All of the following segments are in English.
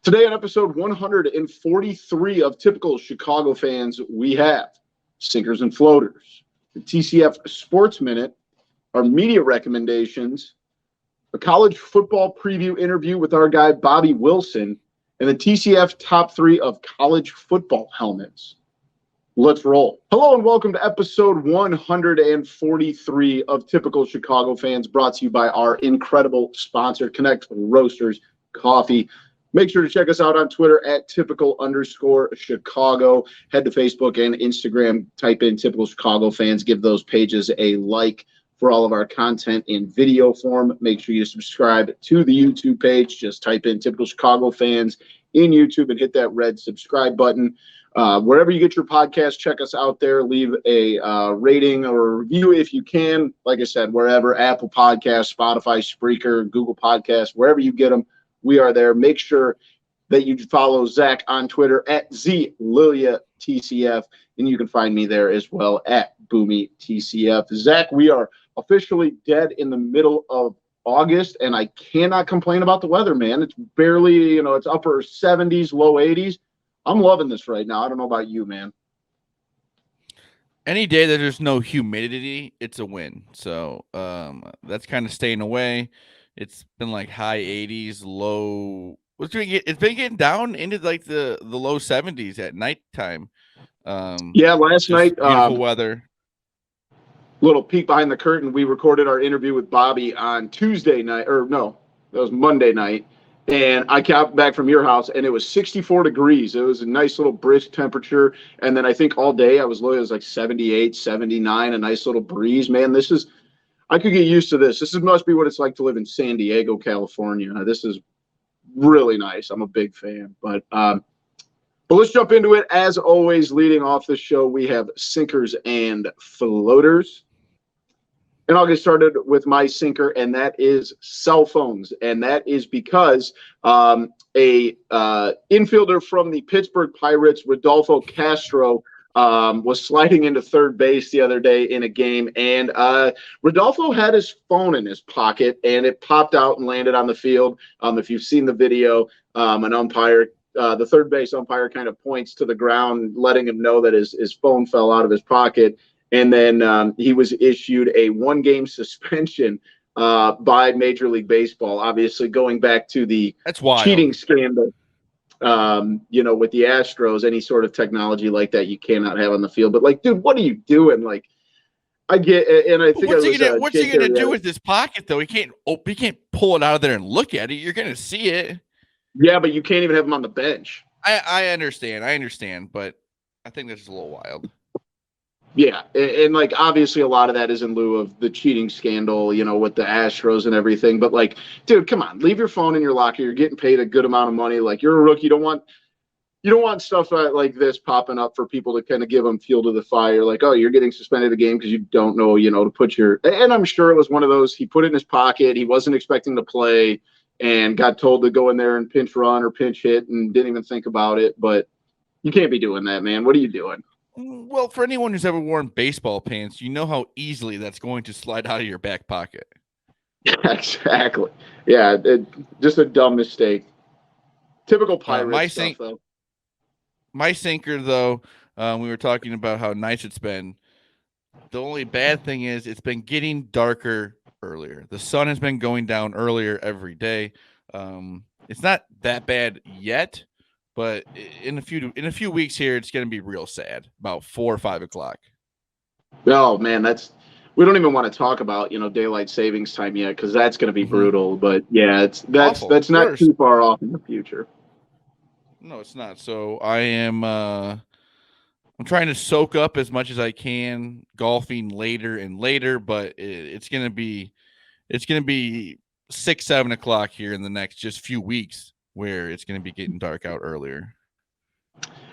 Today on episode 143 of Typical Chicago Fans, we have Sinkers and Floaters, the TCF Sports Minute, our media recommendations, a college football preview interview with our guy Bobby Wilson, and the TCF top 3 of college football helmets. Let's roll. Hello and welcome to episode 143 of Typical Chicago Fans, brought to you by our incredible sponsor, Connect Roasters Coffee. Make sure to check us out on Twitter at typical_Chicago. Head to Facebook and Instagram, type in Typical Chicago Fans. Give those pages a like for all of our content in video form. Make sure you subscribe to the YouTube page. Just type in Typical Chicago Fans in YouTube and hit that red subscribe button. Wherever you get your podcast, check us out there. Leave a rating or a review if you can. Like I said, wherever, Apple Podcasts, Spotify, Spreaker, Google Podcasts, wherever you get them, we are there. Make sure that you follow Zach on Twitter at ZLiliaTCF, and you can find me there as well at BoomyTCF. Zach, we are officially dead in the middle of August, and I cannot complain about the weather, man. It's barely, it's upper 70s, low 80s. I'm loving this right now. I don't know about you, man. Any day that there's no humidity, it's a win. So that's kind of staying away. It's been like high 80s, low. It's been getting down into like the low 70s at nighttime. Last night, beautiful weather. Little peek behind the curtain. We recorded our interview with Bobby on Tuesday night, that was Monday night. And I got back from your house, and it was 64 degrees. It was a nice little brisk temperature. And then I think all day it was like 78, 79, a nice little breeze. Man, I could get used to this. This must be what it's like to live in San Diego, California. This is really nice. I'm a big fan. But let's jump into it. As always, leading off the show, we have Sinkers and Floaters. And I'll get started with my sinker, and that is cell phones. And that is because a infielder from the Pittsburgh Pirates, Rodolfo Castro, was sliding into third base the other day in a game. And Rodolfo had his phone in his pocket, and it popped out and landed on the field. If you've seen the video, an umpire, the third base umpire kind of points to the ground, letting him know that his phone fell out of his pocket. And then he was issued a 1-game suspension by Major League Baseball, obviously going back to the cheating scandal, with the Astros. Any sort of technology like that you cannot have on the field. But, dude, what are you doing? I get – and I think what's he going to do with his pocket, though? He can't pull it out of there and look at it. You're going to see it. Yeah, but you can't even have him on the bench. I understand, but I think that's a little wild. Yeah, and obviously a lot of that is in lieu of the cheating scandal, with the Astros and everything. But dude, come on, leave your phone in your locker. You're getting paid a good amount of money. You're a rookie. You don't want stuff like this popping up for people to kind of give them fuel to the fire. Oh, you're getting suspended a game because you don't know, to put your. And I'm sure it was one of those. He put it in his pocket. He wasn't expecting to play, and got told to go in there and pinch run or pinch hit, and didn't even think about it. But you can't be doing that, man. What are you doing? Well, for anyone who's ever worn baseball pants, you know how easily that's going to slide out of your back pocket. Exactly. Yeah, just a dumb mistake. Typical Pirates stuff, though. My sinker, though, we were talking about how nice it's been. The only bad thing is it's been getting darker earlier. The sun has been going down earlier every day. It's not that bad yet. But in a few weeks here, it's going to be real sad. About 4 or 5 o'clock. Oh man, we don't even want to talk about daylight savings time yet, because that's going to be brutal. But yeah, that's not too far off in the future. No, it's not. So I am I'm trying to soak up as much as I can golfing later and later, but it's going to be 6, 7 o'clock here in the next just few weeks, where it's going to be getting dark out earlier.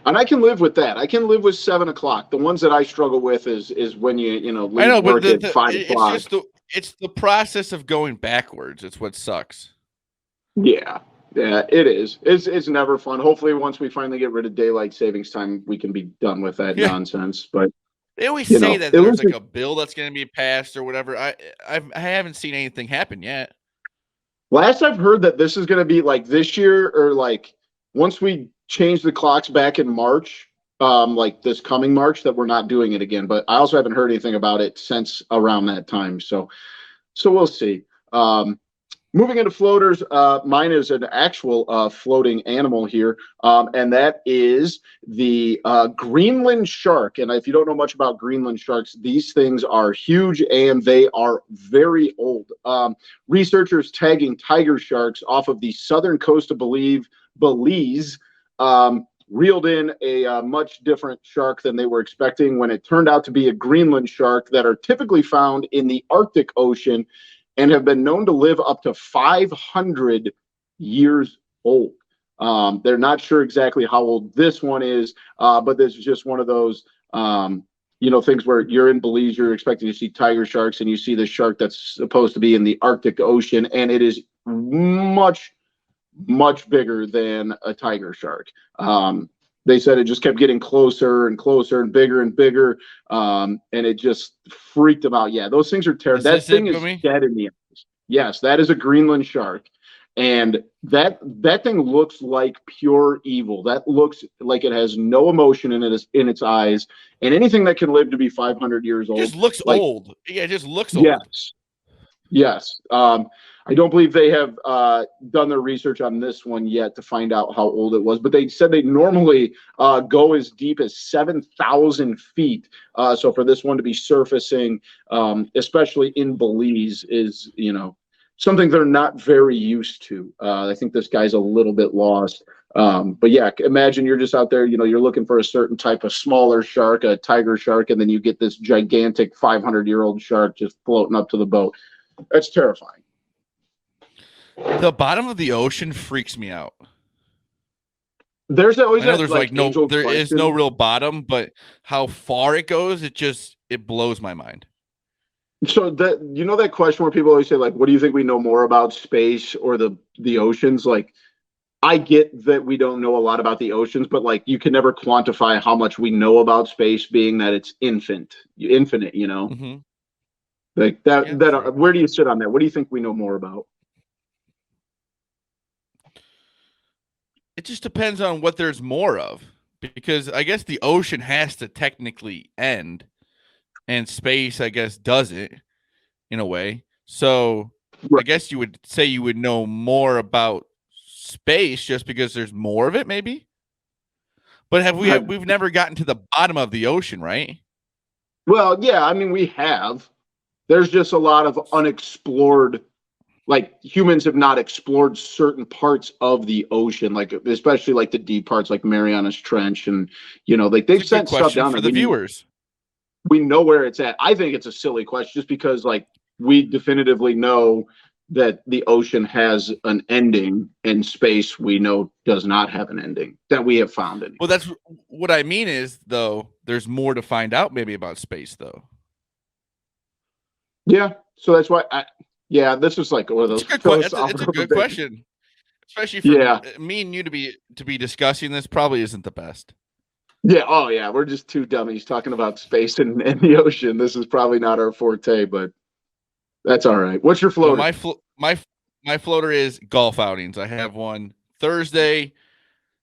And I can live with that. I can live with 7 o'clock. The ones that I struggle with is when leave work at 5 o'clock. It's the process of going backwards. It's what sucks. Yeah, it is. It's never fun. Hopefully, once we finally get rid of daylight savings time, we can be done with that nonsense. But they always say that there's a bill that's going to be passed or whatever. I haven't seen anything happen yet. Last I've heard that this is going to be this year or once we change the clocks back in March, like this coming March, that we're not doing it again. But I also haven't heard anything about it since around that time. So we'll see. Moving into floaters, mine is an actual floating animal here, and that is the Greenland shark. And if you don't know much about Greenland sharks, these things are huge and they are very old. Researchers tagging tiger sharks off of the southern coast of Belize reeled in a much different shark than they were expecting when it turned out to be a Greenland shark that are typically found in the Arctic Ocean and have been known to live up to 500 years old. They're not sure exactly how old this one is, but this is just one of those, things where you're in Belize, you're expecting to see tiger sharks, and you see this shark that's supposed to be in the Arctic Ocean, and it is much, much bigger than a tiger shark. They said it just kept getting closer and closer and bigger, and it just freaked them out. Yeah, those things are terrible. That thing is dead in the eyes. Yes, that is a Greenland shark, and that thing looks like pure evil. That looks like it has no emotion in its eyes, and anything that can live to be 500 years old just looks old. Yeah, it just looks old. Yes. I don't believe they have done their research on this one yet to find out how old it was, but they said they normally go as deep as 7,000 feet. So for this one to be surfacing, especially in Belize, is, something they're not very used to. I think this guy's a little bit lost. But yeah, imagine you're just out there, you're looking for a certain type of smaller shark, a tiger shark, and then you get this gigantic 500-year-old shark just floating up to the boat. That's terrifying. The bottom of the ocean freaks me out. There's always there is no real bottom, but how far it goes, it blows my mind. So that question where people always say, like, what do you think we know more about, space or the oceans? Like, I get that we don't know a lot about the oceans, but like, you can never quantify how much we know about space, being that it's infinite, Mm-hmm. Like that. Where do you sit on that? What do you think we know more about? It just depends on what there's more of, because I guess the ocean has to technically end, and space, I guess, doesn't, in a way. So right. I guess you would say you would know more about space just because there's more of it, maybe. But we've never gotten to the bottom of the ocean, right? Well, yeah, I mean, we have. There's just a lot of unexplored. Like, humans have not explored certain parts of the ocean, like especially like the deep parts, like Marianas Trench, and like they've sent stuff down for the viewers. We know where it's at. I think it's a silly question, just because like we definitively know that the ocean has an ending, and space we know does not have an ending that we have found it. Well, that's what I mean is, though, there's more to find out maybe about space, though. Yeah, so that's why yeah, this is like one of those. It's a good question, especially for me and you to be discussing this. Probably isn't the best. Yeah. Oh, yeah. We're just two dummies talking about space and the ocean. This is probably not our forte, but that's all right. What's your floater? Well, my floater is golf outings. I have one Thursday,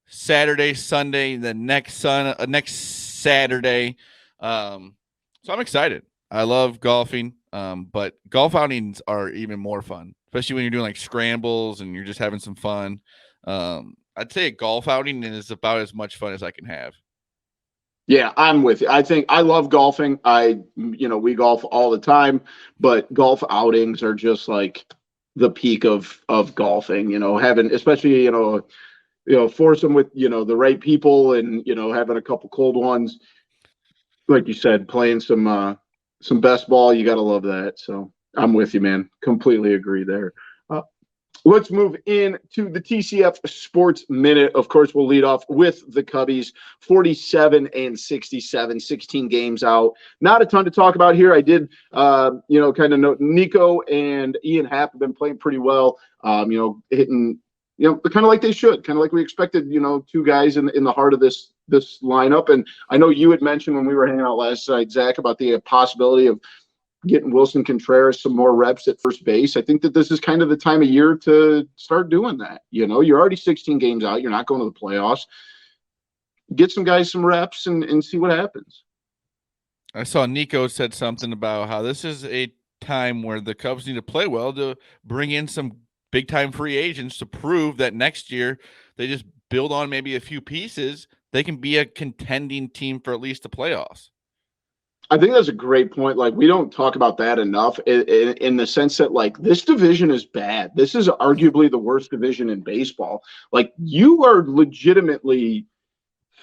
Saturday, Sunday, the next Saturday. So I'm excited. I love golfing. But golf outings are even more fun, especially when you're doing like scrambles and you're just having some fun. I'd say a golf outing is about as much fun as I can have. Yeah, I'm with you. I think I love golfing. We golf all the time, but golf outings are just like the peak of golfing, having, especially, foursome with, the right people, and, having a couple cold ones, like you said, playing some best ball. You got to love that. So I'm with you, man. Completely agree there. Let's move into the TCF Sports Minute. Of course, we'll lead off with the Cubbies, 47-67, 16 games out. Not a ton to talk about here. I did, kind of note Nico and Ian Happ have been playing pretty well, hitting, kind of like they should, kind of like we expected, two guys in the heart of this lineup. And I know you had mentioned when we were hanging out last night, Zach, about the possibility of getting Wilson Contreras some more reps at first base. I think that this is kind of the time of year to start doing that. You're already 16 games out. You're not going to the playoffs. Get some guys some reps and see what happens. I saw Nico said something about how this is a time where the Cubs need to play well to bring in some big-time free agents to prove that next year they just build on maybe a few pieces. They can be a contending team for at least the playoffs. I think that's a great point. Like, we don't talk about that enough in the sense that, like, this division is bad. This is arguably the worst division in baseball. Like, you are legitimately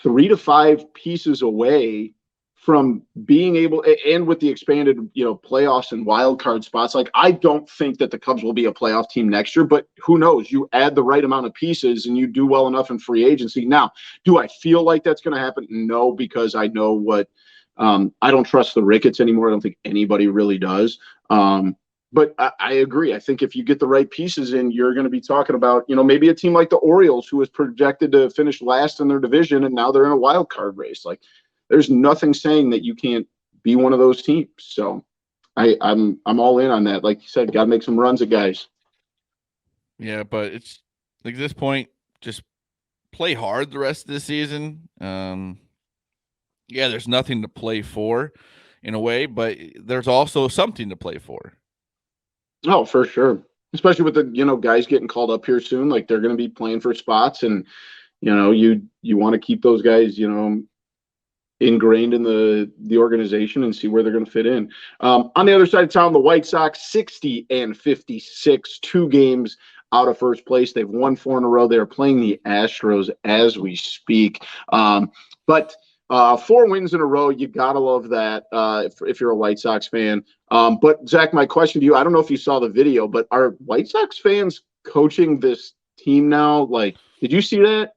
3 to 5 pieces away from being able, and with the expanded, playoffs and wild card spots. Like, I don't think that the Cubs will be a playoff team next year, but who knows? You add the right amount of pieces and you do well enough in free agency. Now, do I feel like that's going to happen? No, because I know what. I don't trust the Ricketts anymore. I don't think anybody really does. But I agree. I think if you get the right pieces in, you're going to be talking about, maybe a team like the Orioles, who was projected to finish last in their division, and now they're in a wild card race. Like, there's nothing saying that you can't be one of those teams. So I'm all in on that. Like you said, got to make some runs at guys. Yeah, but it's like at this point, just play hard the rest of the season. Yeah, there's nothing to play for in a way, but there's also something to play for. Oh, for sure. Especially with the, guys getting called up here soon. Like, they're going to be playing for spots, and, you want to keep those guys, ingrained in the organization and see where they're going to fit in. On the other side of town, the White Sox 60-56, 2 games out of first place. They've won 4 in a row. They're playing the Astros as we speak. But 4 wins in a row, you gotta love that if you're a White Sox fan. But Zach, my question to you, I don't know if you saw the video, but are White Sox fans coaching this team now? Like, did you see that?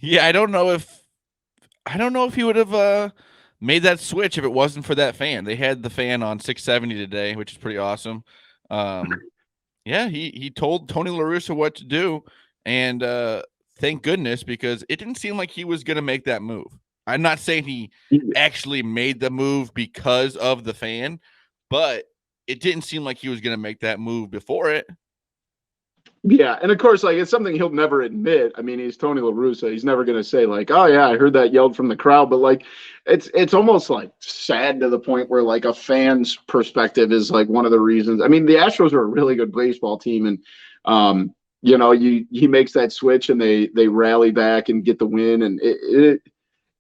Yeah, I don't know if he would have made that switch if it wasn't for that fan. They had the fan on 670 today, which is pretty awesome. Yeah, he told Tony La Russa what to do, and thank goodness, because it didn't seem like he was going to make that move. I'm not saying he actually made the move because of the fan, but it didn't seem like he was going to make that move before it. Yeah, and of course, like, it's something he'll never admit. I mean, he's Tony La Russa. He's never going to say, like, oh, yeah, I heard that yelled from the crowd. But, like, it's almost, like, sad to the point where, like, a fan's perspective is, like, one of the reasons. I mean, the Astros are a really good baseball team, and, he makes that switch, and they rally back and get the win. And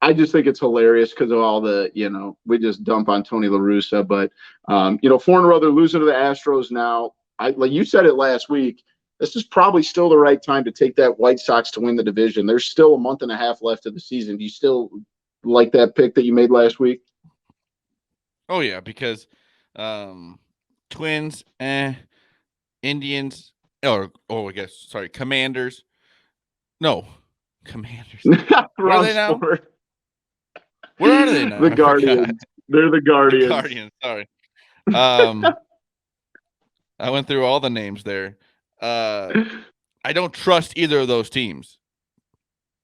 I just think it's hilarious because of all the, we just dump on Tony La Russa. But, 4 in a row, they're losing to the Astros now. Like you said it last week, this is probably still the right time to take that White Sox to win the division. There's still a month and a half left of the season. Do you still like that pick that you made last week? Oh, yeah, because Twins, Indians, I guess, sorry, Commanders. No, Commanders. Where are they now? Where are they now? The Guardians. They're the Guardians. The Guardians, sorry. I went through all the names there. I don't trust either of those teams.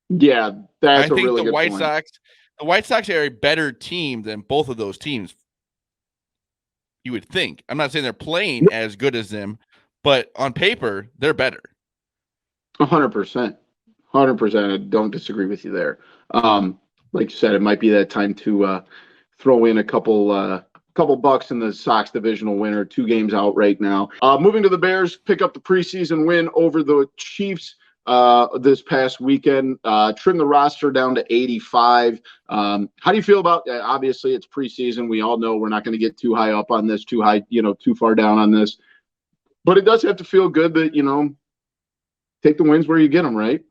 Yeah, that's a really good point. The White Sox are a better team than both of those teams. You would think. I'm not saying they're playing as good as them, but on paper, they're better. 100%. 100%. I don't disagree with you there. Like you said, it might be that time to throw in a couple bucks in the Sox divisional winner. 2 games out right now. Moving to the Bears, pick up the preseason win over the Chiefs this past weekend. Trim the roster down to 85. How do you feel about that? Obviously, it's preseason. We all know we're not going to get too high up on this, too far down on this. But it does have to feel good that, take the wins where you get them, right?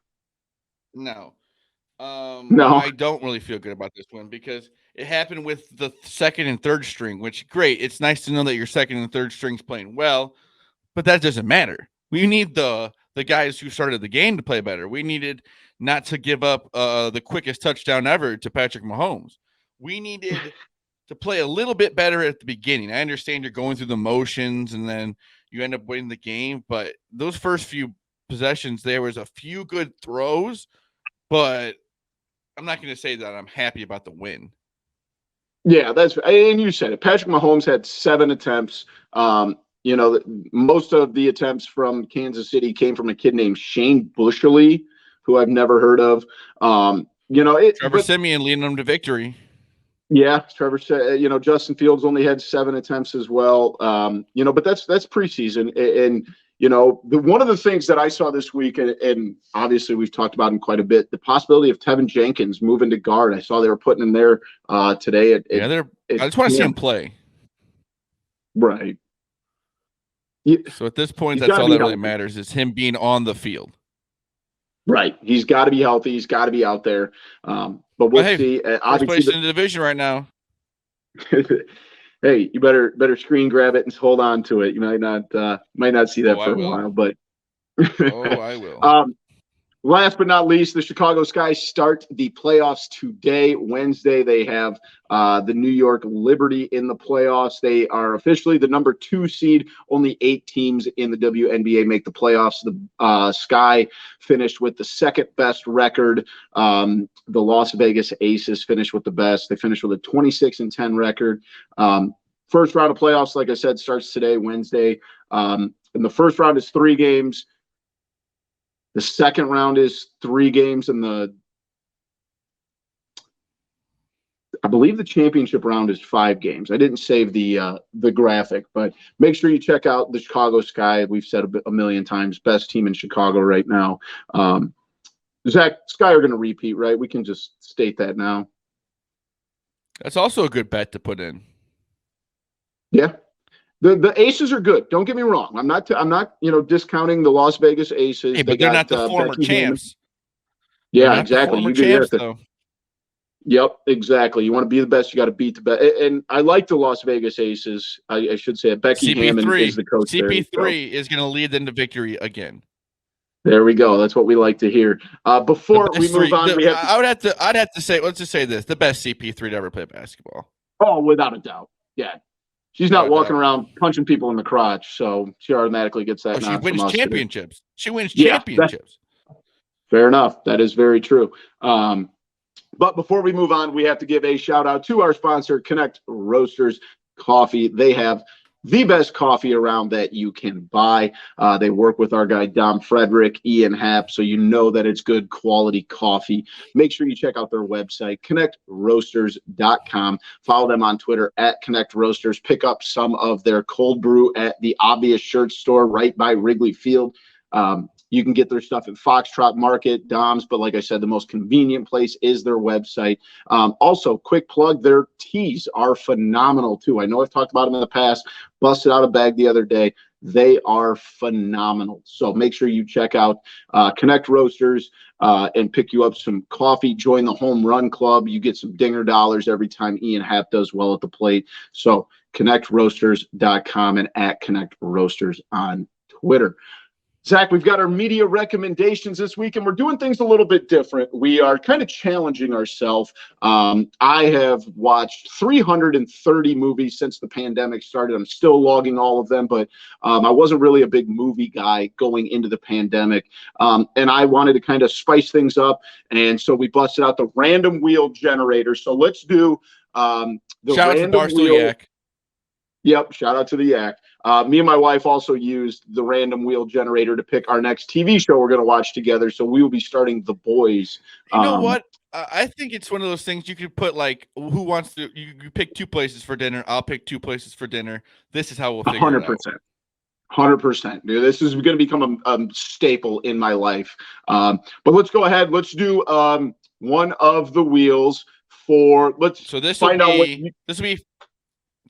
No. No, I don't really feel good about this one because it happened with the second and third string, which great. It's nice to know that your second and third string's playing well, but that doesn't matter. We need the guys who started the game to play better. We needed not to give up the quickest touchdown ever to Patrick Mahomes. We needed to play a little bit better at the beginning. I understand you're going through the motions and then you end up winning the game, but those first few possessions, there was a few good throws, but I'm not going to say that I'm happy about the win. Yeah, and you said it. Patrick Mahomes had 7 attempts. Most of the attempts from Kansas City came from a kid named Shane Bushley, who I've never heard of. Trevor Siemian leading them to victory. Yeah, Trevor said, Justin Fields only had 7 attempts as well. But that's preseason. And one of the things that I saw this week, and obviously we've talked about him quite a bit, the possibility of Tevin Jenkins moving to guard. I saw they were putting him there today. I just want to see him play. Right. So at this point, that's all that really matters is him being on the field. Right. He's got to be healthy. He's got to be out there. But we'll see. First place in the division right now. Hey, you better screen grab it and hold on to it. You might not see that for a while, but I will. Last but not least, the Chicago Sky start the playoffs today. Wednesday, they have the New York Liberty in the playoffs. They are officially the number 2 seed. Only 8 teams in the WNBA make the playoffs. The Sky finished with the second best record. The Las Vegas Aces finished with the best. They finished with a 26-10 record. First round of playoffs, like I said, starts today, Wednesday. And the first round is 3 games. The second round is 3 games, and I believe the championship round is 5 games. I didn't save the graphic, but make sure you check out the Chicago Sky. We've said a million times, best team in Chicago right now. Zach, Sky are going to repeat, right? We can just state that now. That's also a good bet to put in. Yeah. The Aces are good. Don't get me wrong. I'm not discounting the Las Vegas Aces. Hey, but they're not the former champs. Yeah, exactly. You champs, though. Yep, exactly. You want to be the best, you got to beat the best. And I like the Las Vegas Aces. I should say Becky Hammond is the coach. CP3 is going to lead them to victory again. There we go. That's what we like to hear. Before we move on, I'd have to say, let's just say this: the best CP3 to ever play basketball. Oh, without a doubt. Yeah. She's not walking around punching people in the crotch, so she automatically gets that. She wins championships. She wins championships. Fair enough. That is very true. But before we move on, we have to give a shout out to our sponsor, Connect Roasters Coffee. They have the best coffee around that you can buy. They work with our guy, Dom Frederick, Ian Happ, so you know that it's good quality coffee. Make sure you check out their website, connectroasters.com. Follow them on Twitter at Connect Roasters. Pick up some of their cold brew at the Obvious Shirt Store right by Wrigley Field. You can get their stuff at Foxtrot Market, Dom's, but like I said, the most convenient place is their website. Also, quick plug, their teas are phenomenal too. I know I've talked about them in the past, busted out a bag the other day. They are phenomenal. So make sure you check out Connect Roasters and pick you up some coffee. Join the Home Run Club. You get some dinger dollars every time Ian Happ does well at the plate. So connectroasters.com and at Connect Roasters on Twitter. Zach, we've got our media recommendations this week, and we're doing things a little bit different. We are kind of challenging ourselves. I have watched 330 movies since the pandemic started. I'm still logging all of them, but I wasn't really a big movie guy going into the pandemic. And I wanted to kind of spice things up, and so we busted out the random wheel generator. So let's do the shout random out to wheel. Yak. Yep, shout out to the Yak. Me and my wife also used the random wheel generator to pick our next TV show we're going to watch together. So we will be starting The Boys. You know what? I think it's one of those things you could put like, who wants to? You pick 2 places for dinner. I'll pick 2 places for dinner. This is how we'll figure 100%. it out. 100%. Dude, this is going to become a staple in my life. But let's go ahead. Let's do one of the wheels for. So this will be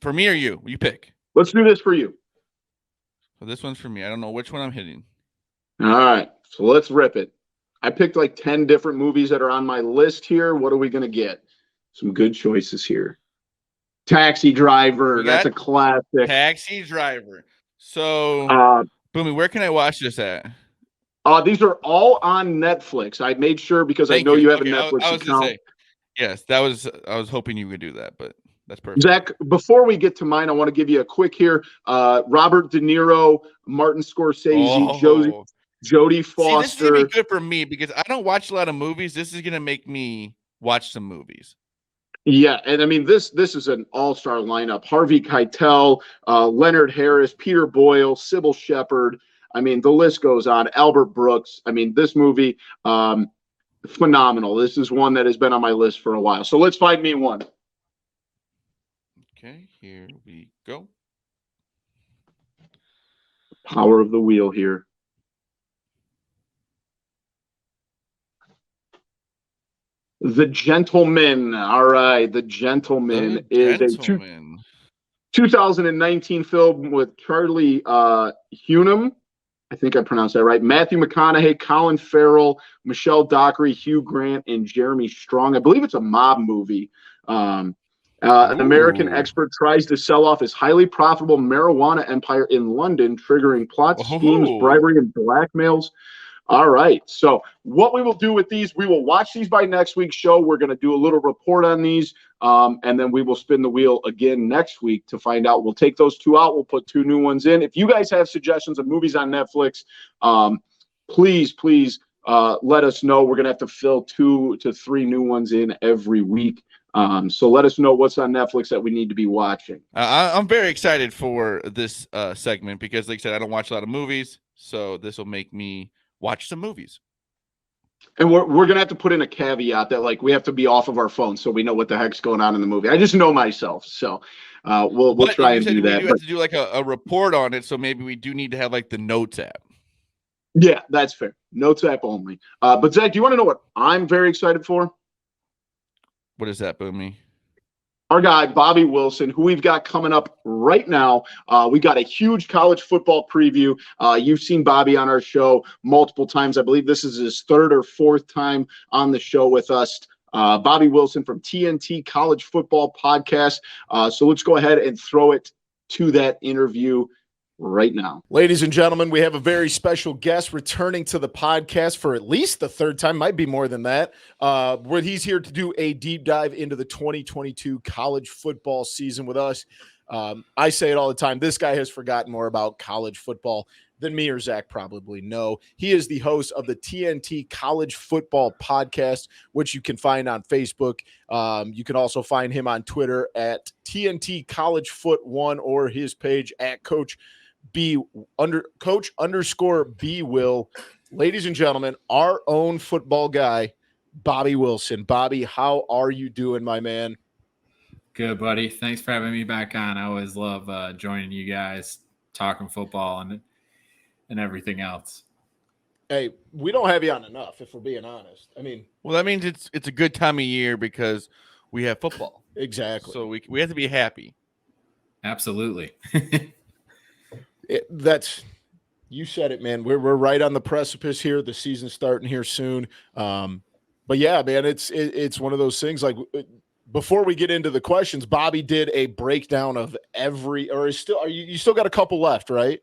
for me or you. You pick. Let's do this for you. So this one's for me. I don't know which one I'm hitting. All right. So let's rip it. I picked like 10 different movies that are on my list here. What are we going to get? Some good choices here. Taxi Driver. That's a classic. Taxi Driver. So, Boomy, where can I watch this at? These are all on Netflix. I made sure because I know you have a Netflix account. Yes, I was hoping you would do that, but that's perfect. Zach, before we get to mine, I want to give you a quick here. Robert De Niro, Martin Scorsese, Jodie Foster. See, this is going to be good for me because I don't watch a lot of movies. This is going to make me watch some movies. Yeah, and I mean this is an all-star lineup. Harvey Keitel, Leonard Harris, Peter Boyle, Sybil Shepherd. I mean, the list goes on. Albert Brooks. I mean, this movie, phenomenal. This is one that has been on my list for a while. So let's find me one. Okay, here we go. Power of the wheel here. The Gentleman. All right, The Gentleman is a 2019 film with Charlie Hunnam. I think I pronounced that right. Matthew McConaughey, Colin Farrell, Michelle Dockery, Hugh Grant, and Jeremy Strong. I believe it's a mob movie. An American expert tries to sell off his highly profitable marijuana empire in London, triggering plots, schemes, bribery, and blackmails. All right. So what we will do with these, we will watch these by next week's show. We're going to do a little report on these, and then we will spin the wheel again next week to find out. We'll take those two out. We'll put two new ones in. If you guys have suggestions of movies on Netflix, please let us know. We're going to have to fill 2 to 3 new ones in every week. So let us know what's on Netflix that we need to be watching. I'm very excited for this segment because, like I said, I don't watch a lot of movies, so this will make me watch some movies. And we're gonna have to put in a caveat that like we have to be off of our phones so we know what the heck's going on in the movie. I just know myself, so we'll try and do that. We have to do like a report on it, so maybe we do need to have like the Notes app. Yeah, that's fair. Notes app only. But Zach, do you want to know what I'm very excited for? What is that, Boomy? Our guy, Bobby Wilson, who we've got coming up right now. We got a huge college football preview. You've seen Bobby on our show multiple times. I believe this is his 3rd or 4th time on the show with us. Bobby Wilson from TNT College Football Podcast. So let's go ahead and throw it to that interview right now. Ladies and gentlemen, we have a very special guest returning to the podcast for at least the 3rd time, might be more than that, where he's here to do a deep dive into the 2022 college football season with us. I say it all the time. This guy has forgotten more about college football than me or Zach probably know. He is the host of the TNT College Football Podcast, which you can find on Facebook. You can also find him on Twitter at TNT College Foot 1 or his page at Coach _B Will. Ladies and gentlemen, our own football guy, Bobby Wilson. Bobby, how are you doing, my man? Good, buddy. Thanks for having me back on. I always love joining you guys, talking football and everything else. Hey, we don't have you on enough, if we're being honest. I mean, well, that means it's a good time of year because we have football. Exactly. So we have to be happy. Absolutely. You said it, man. We're right on the precipice here. The season's starting here soon. But yeah, man, it's one of those things. Like before we get into the questions, Bobby did a breakdown of you still got a couple left, right?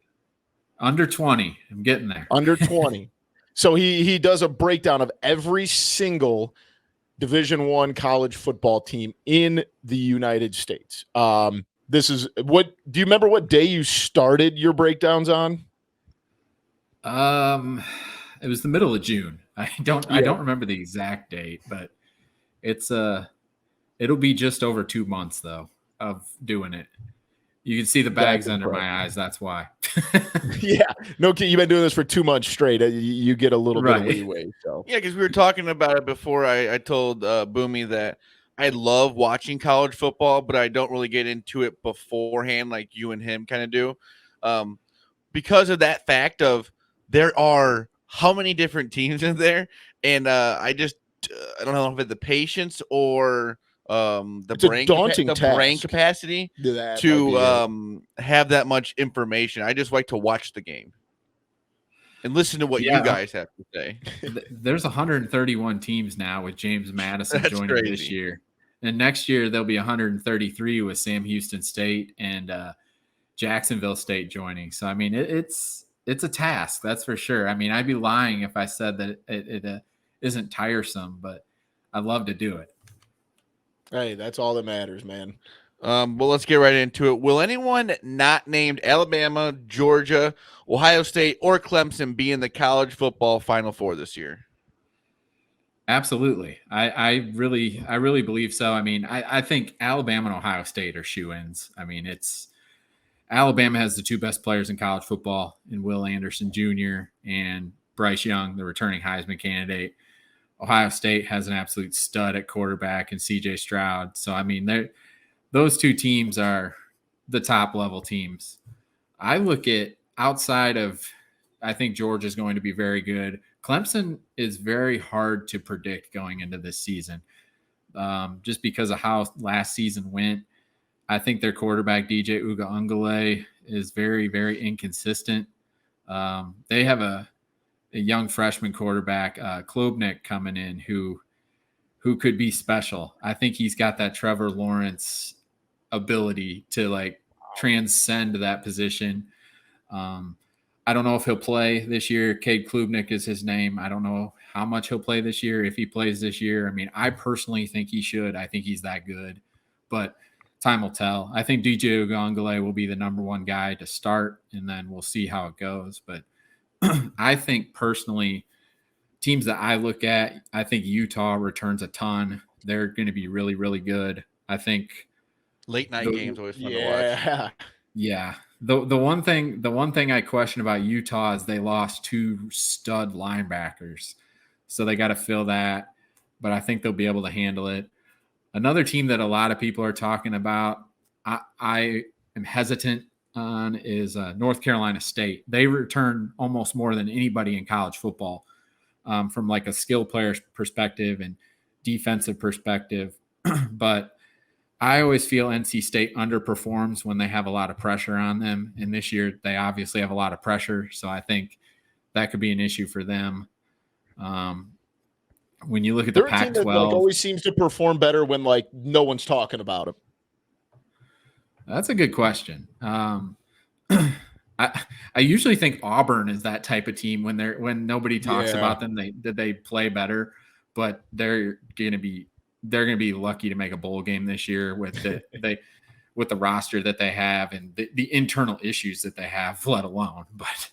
Under 20. I'm getting there. Under 20. So he does a breakdown of every single Division I college football team in the United States. This is do you remember what day you started your breakdowns on? It was the middle of June. I don't remember the exact date, but it'll be just over 2 months though of doing it. You can see the bags under my eyes. That's why. Yeah. No, you've been doing this for 2 months straight. You get a little bit of leeway. So. Yeah, because we were talking about it before. I told Boomy that I love watching college football, but I don't really get into it beforehand like you and him kind of do. Because of that fact of there are how many different teams in there. And I don't know if it's the patience or the brain capacity to have that much information. I just like to watch the game and listen to what you guys have to say. There's 131 teams now with James Madison joining this year. And next year there'll be 133 with Sam Houston State and Jacksonville State joining. So, I mean, it's a task, that's for sure. I mean, I'd be lying if I said that it isn't tiresome, but I'd love to do it. Hey, that's all that matters, man. Well, let's get right into it. Will anyone not named Alabama, Georgia, Ohio State, or Clemson be in the college football Final Four this year? Absolutely. I really believe so. I mean, I think Alabama and Ohio State are shoo-ins. I mean, Alabama has the two best players in college football in Will Anderson Jr. and Bryce Young, the returning Heisman candidate. Ohio State has an absolute stud at quarterback and CJ Stroud. So, I mean, those two teams are the top level teams. I look at outside of, I think Georgia is going to be very good. Clemson is very hard to predict going into this season, just because of how last season went. I think their quarterback, DJ Uga-Ungale, is very, very inconsistent. They have a young freshman quarterback, Klubnik, coming in who could be special. I think he's got that Trevor Lawrence ability to like transcend that position. I don't know if he'll play this year. Cade Klubnik is his name. I don't know how much he'll play this year. If he plays this year, I mean, I personally think he should. I think he's that good, but time will tell. I think DJ Uga-Ungale will be the number one guy to start, and then we'll see how it goes. But I think personally, teams that I look at, I think Utah returns a ton. They're going to be really, really good. I think late night games always fun to watch. Yeah. The one thing I question about Utah is they lost two stud linebackers. So they got to fill that, but I think they'll be able to handle it. Another team that a lot of people are talking about, I am hesitant on, is North Carolina State. They return almost more than anybody in college football, from like a skill player perspective and defensive perspective. But I always feel NC State underperforms when they have a lot of pressure on them. And this year they obviously have a lot of pressure. So I think that could be an issue for them. When you look at the Pac-12, that, like, always seems to perform better when like no one's talking about them. That's a good question. I usually think Auburn is that type of team when nobody talks about them, they play better, but they're going to be lucky to make a bowl game this year with the roster that they have and the internal issues that they have, let alone. But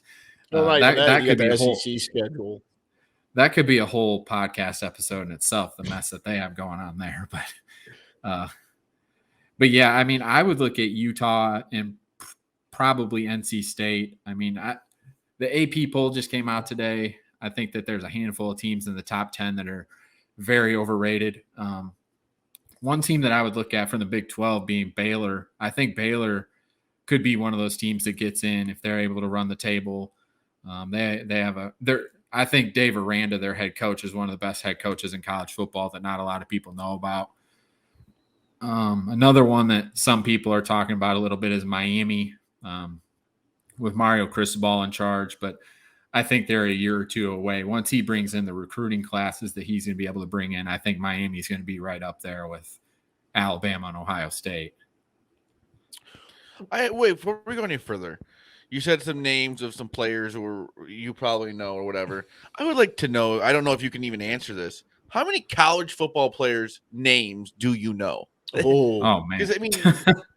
that could be a whole SEC schedule. That could be a whole podcast episode in itself, the mess that they have going on there. But yeah, I mean, I would look at Utah and probably NC State. I mean, the AP poll just came out today. I think that there's a handful of teams in the top 10 that are very overrated. One team that I would look at from the Big 12 being Baylor. I think Baylor could be one of those teams that gets in if they're able to run the table. I think Dave Aranda, their head coach, is one of the best head coaches in college football that not a lot of people know about. Another one that some people are talking about a little bit is Miami, with Mario Cristobal in charge, but I think they're a year or two away. Once he brings in the recruiting classes that he's going to be able to bring in, I think Miami's going to be right up there with Alabama and Ohio State. Wait, before we go any further, you said some names of some players who you probably know or whatever. I would like to know, I don't know if you can even answer this. How many college football players' names do you know? Oh man. Because, I mean,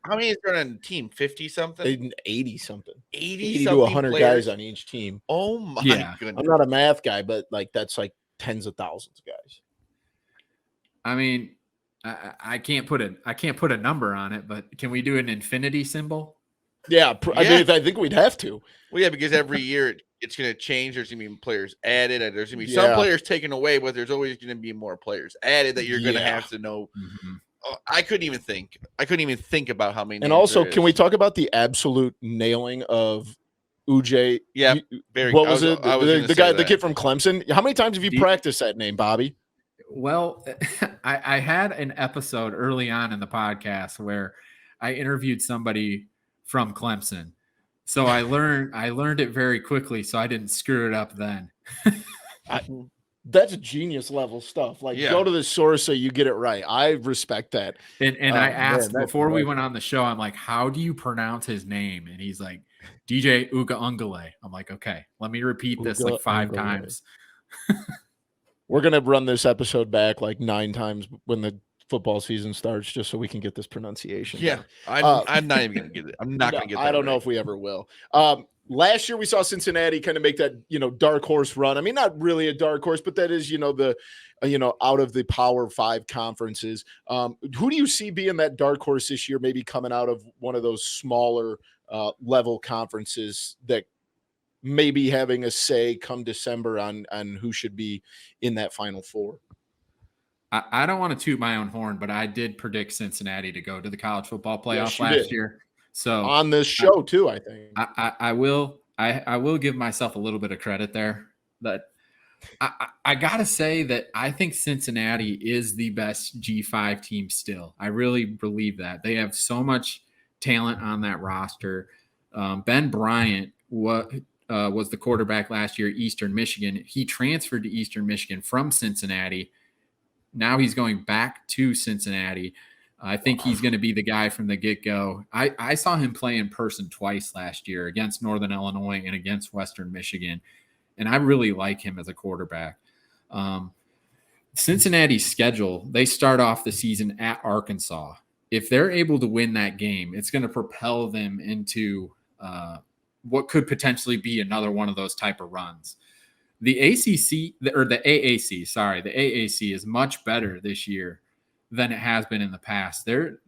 how many is there on a team? 50-something? 80-something. 80 to 100 guys on each team. Oh, my goodness. I'm not a math guy, but like that's like tens of thousands of guys. I mean, I can't put a number on it, but can we do an infinity symbol? Yeah, I mean, I think we'd have to. Well, yeah, because every year it's going to change. There's going to be players added, and there's going to be some players taken away, but there's always going to be more players added that you're going to have to know. Mm-hmm. I couldn't even think about how many. And also, can we talk about the absolute nailing of Uche? Yeah, what was it? The guy, the kid from Clemson. How many times have you practiced that name, Bobby? Well, I had an episode early on in the podcast where I interviewed somebody from Clemson. So I learned it very quickly, so I didn't screw it up then. That's genius level stuff. Like, go to the source so you get it right. I respect that. And I asked before we went on the show, I'm like, how do you pronounce his name? And he's like, DJ Uga-Ungale. I'm like, okay, let me repeat this like 5 times. We're going to run this episode back like 9 times when the football season starts, just so we can get this pronunciation. Yeah. I'm not even going to get it. I'm not going to get that. I don't know if we ever will. last year we saw Cincinnati kind of make that, dark horse run. I mean, not really a dark horse, but that is, the out of the Power 5 conferences. Who do you see being that dark horse this year, maybe coming out of one of those smaller level conferences that maybe having a say come December on who should be in that Final Four? I don't want to toot my own horn, but I did predict Cincinnati to go to the college football playoff last year. So on this show too, I think I will give myself a little bit of credit there. But I gotta say that I think Cincinnati is the best G5 team still. I really believe that. They have so much talent on that roster. Ben Bryant was the quarterback last year at Eastern Michigan. He transferred to Eastern Michigan from Cincinnati. Now he's going back to Cincinnati. I think he's going to be the guy from the get-go. I saw him play in person twice last year against Northern Illinois and against Western Michigan, and I really like him as a quarterback. Cincinnati's schedule, they start off the season at Arkansas. If they're able to win that game, it's going to propel them into what could potentially be another one of those type of runs. The AAC is much better this year than it has been in the past. They're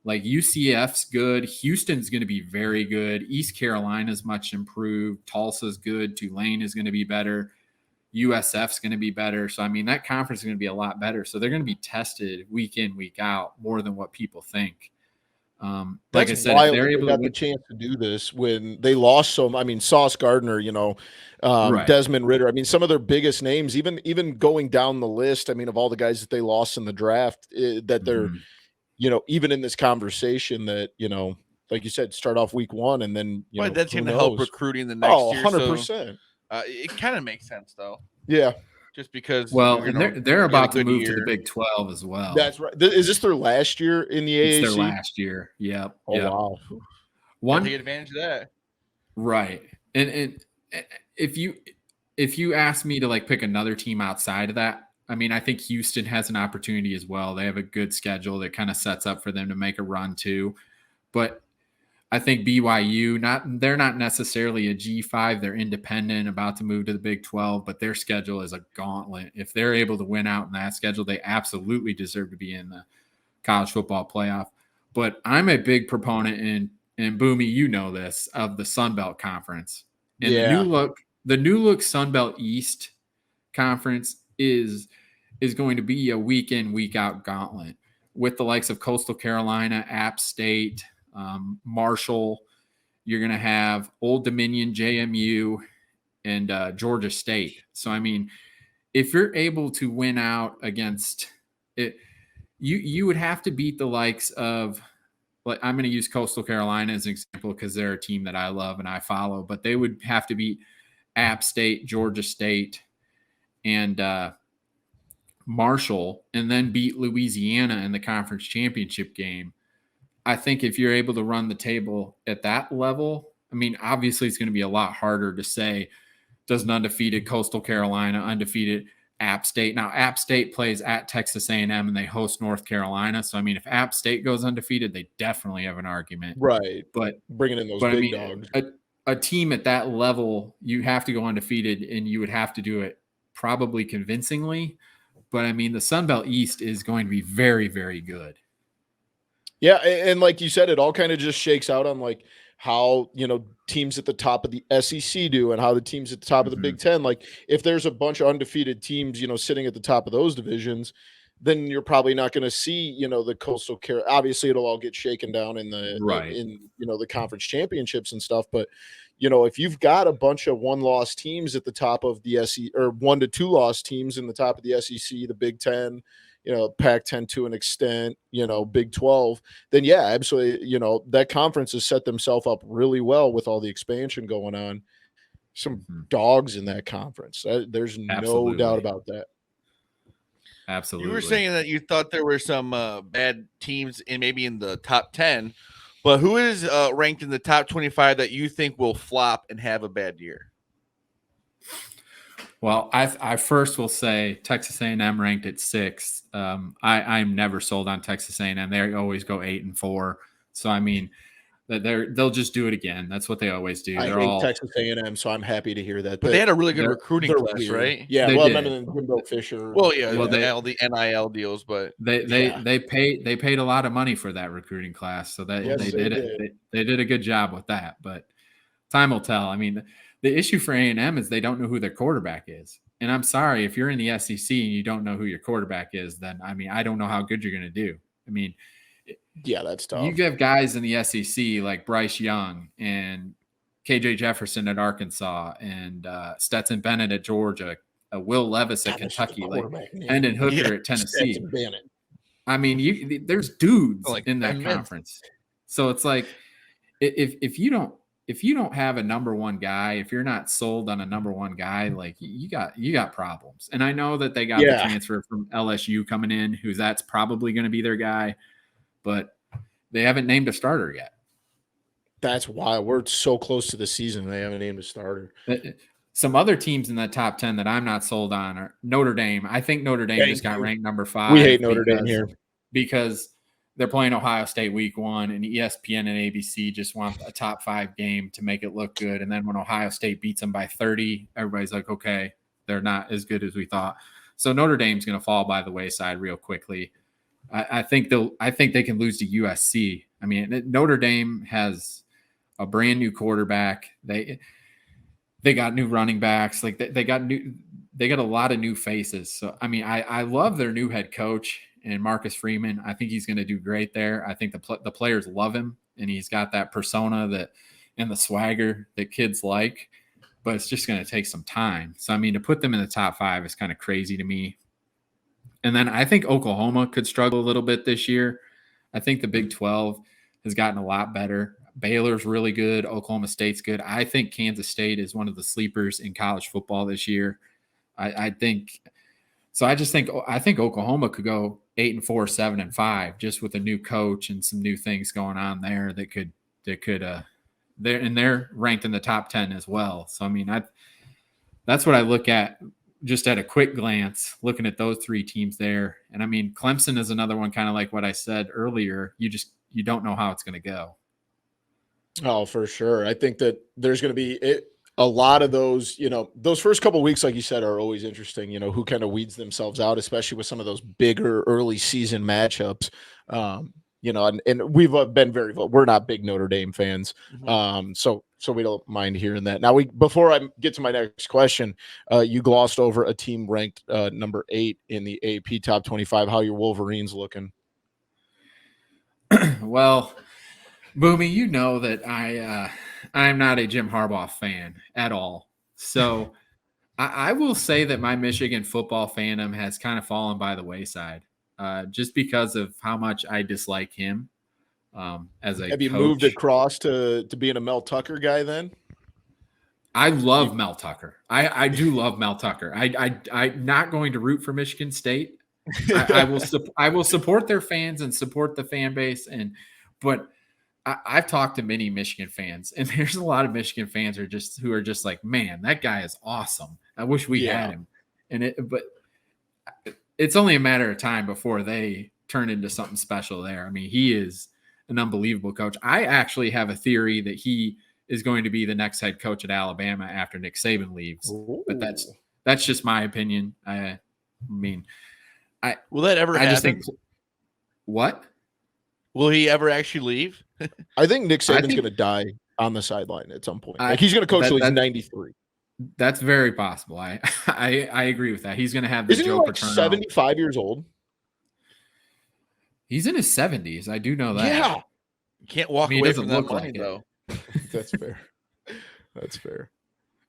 like UCF's good. Houston's going to be very good. East Carolina's much improved. Tulsa's good. Tulane is going to be better. USF's going to be better. So, I mean, that conference is going to be a lot better. So they're going to be tested week in, week out more than what people think. Like I said, if they're able to get the chance to do this when they lost Sauce Gardner, right. Desmond Ridder. I mean, some of their biggest names, even going down the list, of all the guys that they lost in the draft, that they're, even in this conversation that, like you said, start off week one and then, that's going to help recruiting the next year. 100%. So, it kind of makes sense though. Yeah. Just because, and they're about to move to the Big 12 as well. That's right. Is this their last year in the AAC? It's their last year. Yep. Oh, yep. Wow. Take advantage of that. Right. And if you ask me to pick another team outside of that, I think Houston has an opportunity as well. They have a good schedule that kind of sets up for them to make a run too. But I think BYU, they're not necessarily a G5. They're independent, about to move to the Big 12, but their schedule is a gauntlet. If they're able to win out in that schedule, they absolutely deserve to be in the college football playoff. But I'm a big proponent, and Boomy, you know this, of the Sun Belt Conference. And the new look Sun Belt East Conference is going to be a week in, week out gauntlet with the likes of Coastal Carolina, App State, Marshall. You're going to have Old Dominion, JMU, and Georgia State. So, if you're able to win out against it, you would have to beat the likes of, I'm going to use Coastal Carolina as an example because they're a team that I love and I follow, but they would have to beat App State, Georgia State, and Marshall, and then beat Louisiana in the conference championship game. I think if you're able to run the table at that level, obviously it's going to be a lot harder to say, does an undefeated Coastal Carolina, undefeated App State. Now, App State plays at Texas A&M and they host North Carolina. So, if App State goes undefeated, they definitely have an argument. Right. But bringing in those big dogs. A team at that level, you have to go undefeated and you would have to do it probably convincingly. But, the Sun Belt East is going to be very, very good. Yeah, and like you said, it all kind of just shakes out on how teams at the top of the SEC do and how the teams at the top of the Big Ten. If there's a bunch of undefeated teams, sitting at the top of those divisions, then you're probably not going to see the Coastal Carolina. Obviously, it'll all get shaken down in the the conference championships and stuff. But if you've got a bunch of 1-loss teams at the top of the SEC, or 1 to 2-loss teams in the top of the SEC, the Big Ten, Pac-10 to an extent, Big 12, then yeah, absolutely, that conference has set themselves up really well with all the expansion going on. Some dogs in that conference. There's no doubt about that. Absolutely. You were saying that you thought there were some bad teams maybe in the top 10, but who is ranked in the top 25 that you think will flop and have a bad year? Well, I first will say Texas A&M ranked at 6th. I'm never sold on Texas A&M. They always go 8-4. So, that they'll just do it again. That's what they always do. I They're hate all Texas A&M, so I'm happy to hear that. But they had a really good recruiting class, weird. right? Yeah, They well, did. I mean, Jimbo Fisher. Well, yeah, Well, the NIL deals, but they paid a lot of money for that recruiting class, so that Yes, they they did did. it. They did a good job with that, but time will tell. I mean, the issue for A&M is they don't know who their quarterback is. And I'm sorry, if you're in the SEC and you don't know who your quarterback is, then I mean, I don't know how good you're going to do. I mean, yeah, that's tough. You have guys in the SEC like Bryce Young and KJ Jefferson at Arkansas and Stetson Bennett at Georgia, Will Levis at Kentucky, like Hendon Hooker at Tennessee. I mean, there's dudes in that conference. So it's like if you don't have a number one guy, if you're not sold on a number one guy, like you got problems. And I know that they got the transfer from LSU coming in, that's probably going to be their guy, but they haven't named a starter yet. That's why we're so close to the season. They haven't named a starter. Some other teams in that top 10 that I'm not sold on are Notre Dame. I think Notre Dame just got ranked number 5. We hate Notre Dame here because they're playing Ohio State week 1, and ESPN and ABC just want a top 5 game to make it look good. And then when Ohio State beats them by 30, everybody's like, okay, they're not as good as we thought. So Notre Dame's going to fall by the wayside real quickly. I think they can lose to USC. I mean, Notre Dame has a brand new quarterback. They got new running backs. Like they got a lot of new faces. So I mean, I love their new head coach and Marcus Freeman. I think he's going to do great there. I think the players love him, and he's got that persona and the swagger that kids like. But it's just going to take some time. So I mean, to put them in the top 5 is kind of crazy to me. And then I think Oklahoma could struggle a little bit this year. I think the Big 12 has gotten a lot better. Baylor's really good. Oklahoma State's good. I think Kansas State is one of the sleepers in college football this year. I think Oklahoma could go 8-4, 7-5, just with a new coach and some new things going on there they're ranked in the top 10 as well. So I mean, that's what I look at just at a quick glance, looking at those 3 teams there. And I mean, Clemson is another one, kind of like what I said earlier. You don't know how it's going to go. Oh, for sure. I think that there's going to be a lot of those, those first couple of weeks, like you said, are always interesting, who kind of weeds themselves out, especially with some of those bigger early season matchups. And we've been we're not big Notre Dame fans. Mm-hmm. So we don't mind hearing that. Now before I get to my next question, you glossed over a team ranked number 8 in the AP top 25. How are your Wolverines looking? Well, Boomy, you know that I'm not a Jim Harbaugh fan at all. So I will say that my Michigan football fandom has kind of fallen by the wayside. Just because of how much I dislike him as a coach. Have you moved across to being a Mel Tucker guy then? I love Mel Tucker. I do love Mel Tucker. I'm not going to root for Michigan State. I will support their fans and support the fan base. But I've talked to many Michigan fans, and there's a lot of Michigan fans who are just like, man, that guy is awesome. I wish we had him. But it's only a matter of time before they turn into something special there. I mean, he is an unbelievable coach. I actually have a theory that he is going to be the next head coach at Alabama after Nick Saban leaves. Ooh. But that's just my opinion. Will that ever happen? Just think, what? Will he ever actually leave? I think Nick Saban's going to die on the sideline at some point. He's going to coach till he's 93. That's very possible. I agree with that. He's going to have the Joe Paterno. 75 years old? He's in his 70s. I do know that. Yeah. You can't walk away from that money, though. That's fair. That's fair.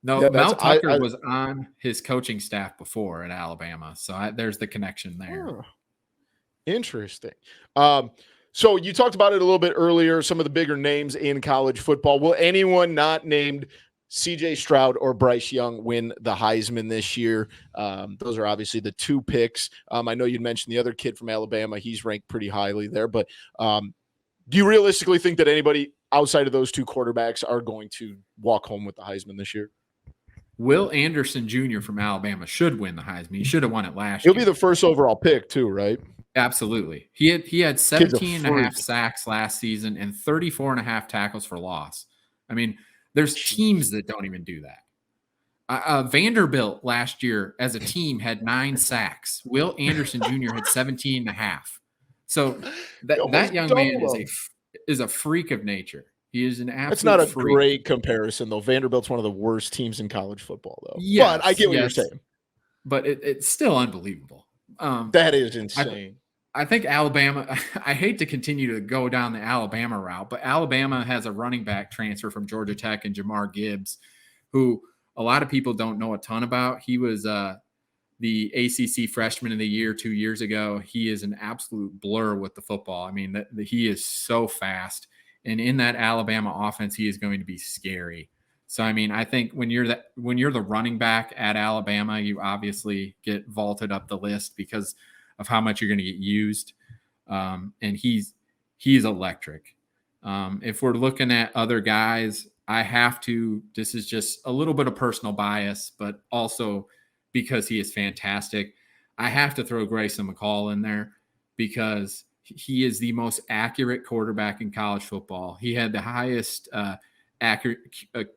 No, yeah, Mel Tucker was on his coaching staff before at Alabama. So there's the connection there. Oh, interesting. So you talked about it a little bit earlier, some of the bigger names in college football. Will anyone not named CJ Stroud or Bryce Young win the Heisman this year? Those are obviously the 2 picks. I know you mentioned the other kid from Alabama. He's ranked pretty highly there. But do you realistically think that anybody outside of those 2 quarterbacks are going to walk home with the Heisman this year? Will Anderson Jr. from Alabama should win the Heisman. He should have won it last year. He'll be the first overall pick too, right? Absolutely. He had 17 and a half sacks last season and 34 and a half tackles for loss. I mean, there's teams that don't even do that. Vanderbilt last year as a team had 9 sacks. Will Anderson Jr. had 17 and a half. So that young man is a freak of nature. He is an absolute It's not a freak. great comparison, though. Vanderbilt's one of the worst teams in college football, though. Yes, but I get what you're saying. But it's still unbelievable. That is insane. I think Alabama, I hate to continue to go down the Alabama route, but Alabama has a running back transfer from Georgia Tech and Jamar Gibbs, who a lot of people don't know a ton about. He was the ACC Freshman of the Year 2 years ago. He is an absolute blur with the football. I mean, he is so fast. And in that Alabama offense, he is going to be scary. So, I mean, I think when you're the running back at Alabama, you obviously get vaulted up the list because of how much you're going to get used. And he's electric. If we're looking at other guys, this is just a little bit of personal bias, but also because he is fantastic, I have to throw Grayson McCall in there because he is the most accurate quarterback in college football. He had the highest accurate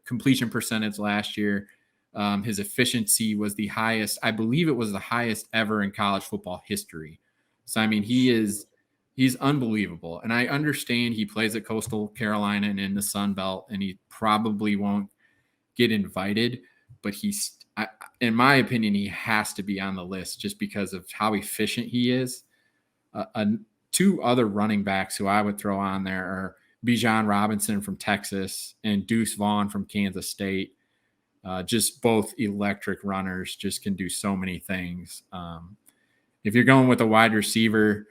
completion percentage last year. His efficiency was the highest. I believe it was the highest ever in college football history. So, I mean, he's unbelievable. And I understand he plays at Coastal Carolina and in the Sun Belt, and he probably won't get invited, but in my opinion, he has to be on the list just because of how efficient he is. 2 other running backs who I would throw on there are Bijan Robinson from Texas and Deuce Vaughn from Kansas State. Just both electric runners, just can do so many things. If you're going with a wide receiver,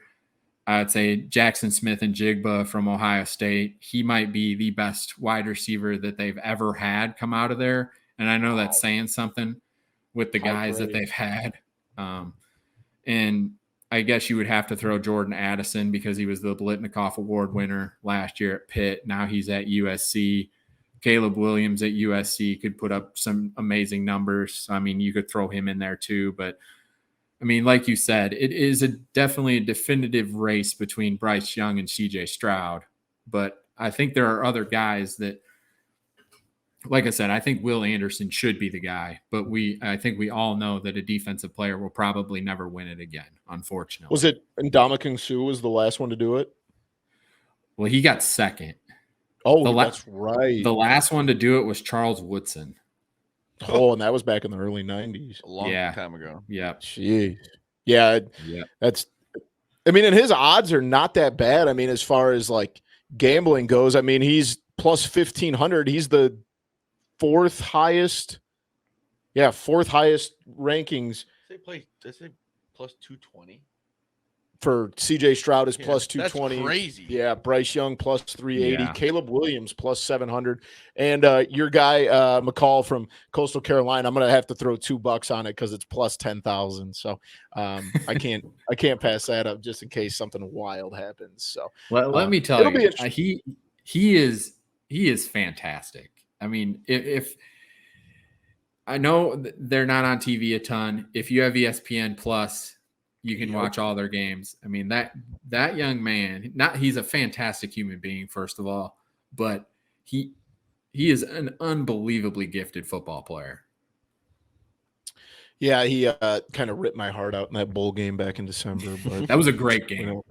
I'd say Jackson Smith and Jigba from Ohio State. He might be the best wide receiver that they've ever had come out of there. And I know that's saying something with the guys that they've had. And I guess you would have to throw Jordan Addison because he was the Biletnikoff Award winner last year at Pitt. Now he's at USC. Caleb Williams at USC could put up some amazing numbers. I mean, you could throw him in there too. But, I mean, like you said, it is definitely a definitive race between Bryce Young and CJ Stroud. But I think there are other guys that, like I said, I think Will Anderson should be the guy. But I think we all know that a defensive player will probably never win it again, unfortunately. Was it Ndamukong Suh was the last one to do it? Well, he got second. Oh, that's right. The last one to do it was Charles Woodson. Oh, and that was back in the early 90s. A long time ago. Yeah. Jeez. Yeah. That's – I mean, and his odds are not that bad. I mean, as far as, like, gambling goes, I mean, he's plus 1,500. He's the fourth highest rankings. Does they plus 220? For CJ Stroud is plus 220. That's crazy. Yeah, Bryce Young plus 380. Yeah. Caleb Williams plus 700. And your guy McCall from Coastal Carolina, I'm going to have to throw $2 on it because it's plus 10,000. So I can't pass that up just in case something wild happens. So let me tell you, he is fantastic. I mean, if I know they're not on TV a ton, if you have ESPN Plus, you can watch all their games. I mean, that young man, he's a fantastic human being, first of all, but he is an unbelievably gifted football player. Yeah, he kind of ripped my heart out in that bowl game back in December. But that was a great game. You know,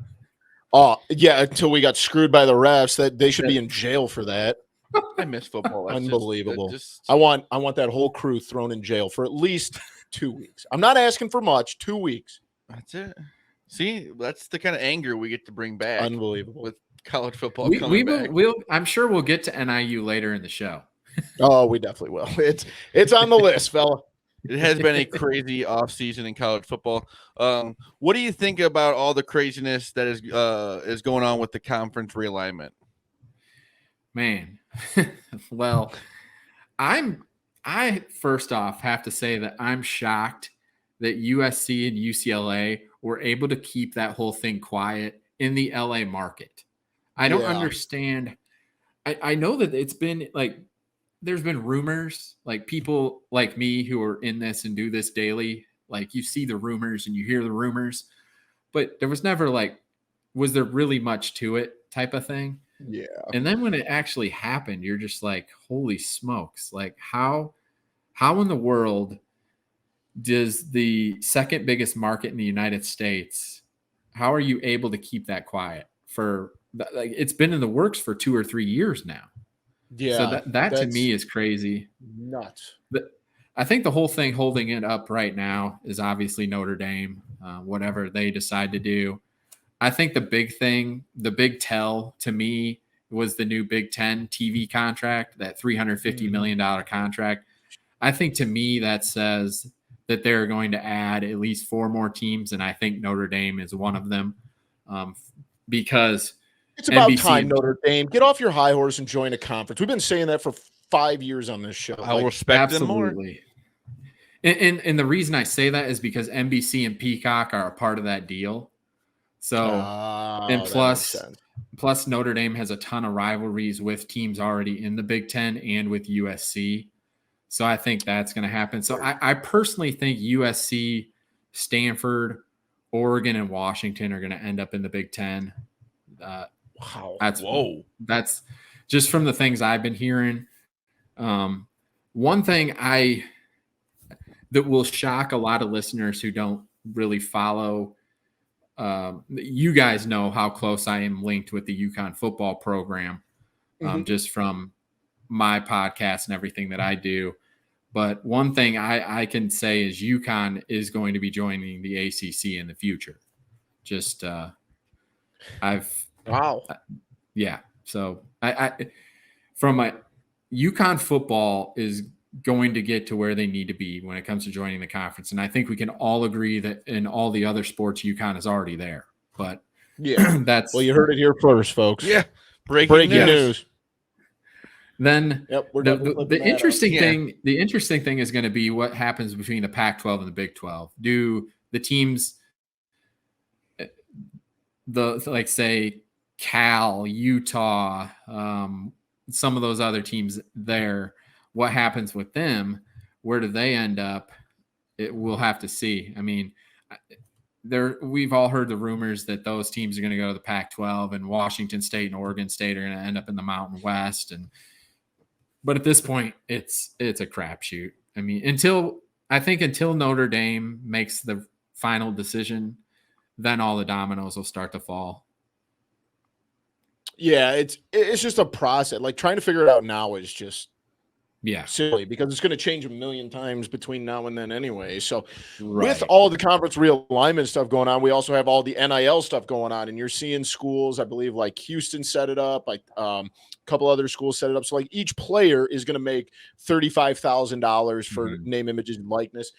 oh, yeah, until we got screwed by the refs. That they should be in jail for that. I miss football. That's unbelievable. I want that whole crew thrown in jail for at least 2 weeks. I'm not asking for much. 2 weeks. That's it. See, that's the kind of anger we get to bring back. Unbelievable. With college football coming back. I'm sure we'll get to NIU later in the show. Oh, we definitely will. It's on the list, fella. It has been a crazy offseason in college football. What do you think about all the craziness that is going on with the conference realignment? Man, well, I first off have to say that I'm shocked that USC and UCLA were able to keep that whole thing quiet in the LA market. I don't understand. I know that it's been like, there's been rumors, like people like me who are in this and do this daily, like you see the rumors and you hear the rumors, but there was never like, was there really much to it type of thing? Yeah. And then when it actually happened, you're just like, holy smokes. Like how in the world does the second biggest market in the United States, how are you able to keep that quiet for like, it's been in the works for 2 or 3 years now. Yeah. So that to me is crazy. Nuts. But I think the whole thing holding it up right now is obviously Notre Dame, whatever they decide to do. I think the big thing, the big tell to me was the new Big Ten TV contract, that $350 million contract. I think to me that says that they're going to add at least 4 more teams, and I think Notre Dame is one of them, because it's about time, Notre Dame. Get off your high horse and join a conference. We've been saying that for 5 years on this show. I'll respect them more. And the reason I say that is because NBC and Peacock are a part of that deal. So, and plus Notre Dame has a ton of rivalries with teams already in the Big Ten and with USC. So I think that's going to happen. So I personally think USC, Stanford, Oregon, and Washington are going to end up in the Big Ten. Wow. That's just from the things I've been hearing. One thing that will shock a lot of listeners who don't really follow. You guys know how close I am linked with the UConn football program, just from my podcast and everything that I do. But one thing I can say is UConn is going to be joining the ACC in the future. Just yeah. So UConn football is going to get to where they need to be when it comes to joining the conference. And I think we can all agree that in all the other sports, UConn is already there. But yeah, well, you heard it here first, folks. Yeah. Breaking news. Then the interesting thing is going to be what happens between the Pac-12 and the Big 12. Do the teams, say Cal, Utah, some of those other teams there, what happens with them? Where do they end up? We'll have to see. I mean, we've all heard the rumors that those teams are going to go to the Pac-12, and Washington State and Oregon State are going to end up in the Mountain West. But at this point, it's a crapshoot. I mean, until Notre Dame makes the final decision, then all the dominoes will start to fall. Yeah, it's just a process. Like trying to figure it out now is just silly because it's going to change a million times between now and then anyway. So with all the conference realignment stuff going on, we also have all the NIL stuff going on, and you're seeing schools, I believe like Houston set it up, like a couple other schools set it up. So like each player is going to make $35,000 for name, images, and likeness.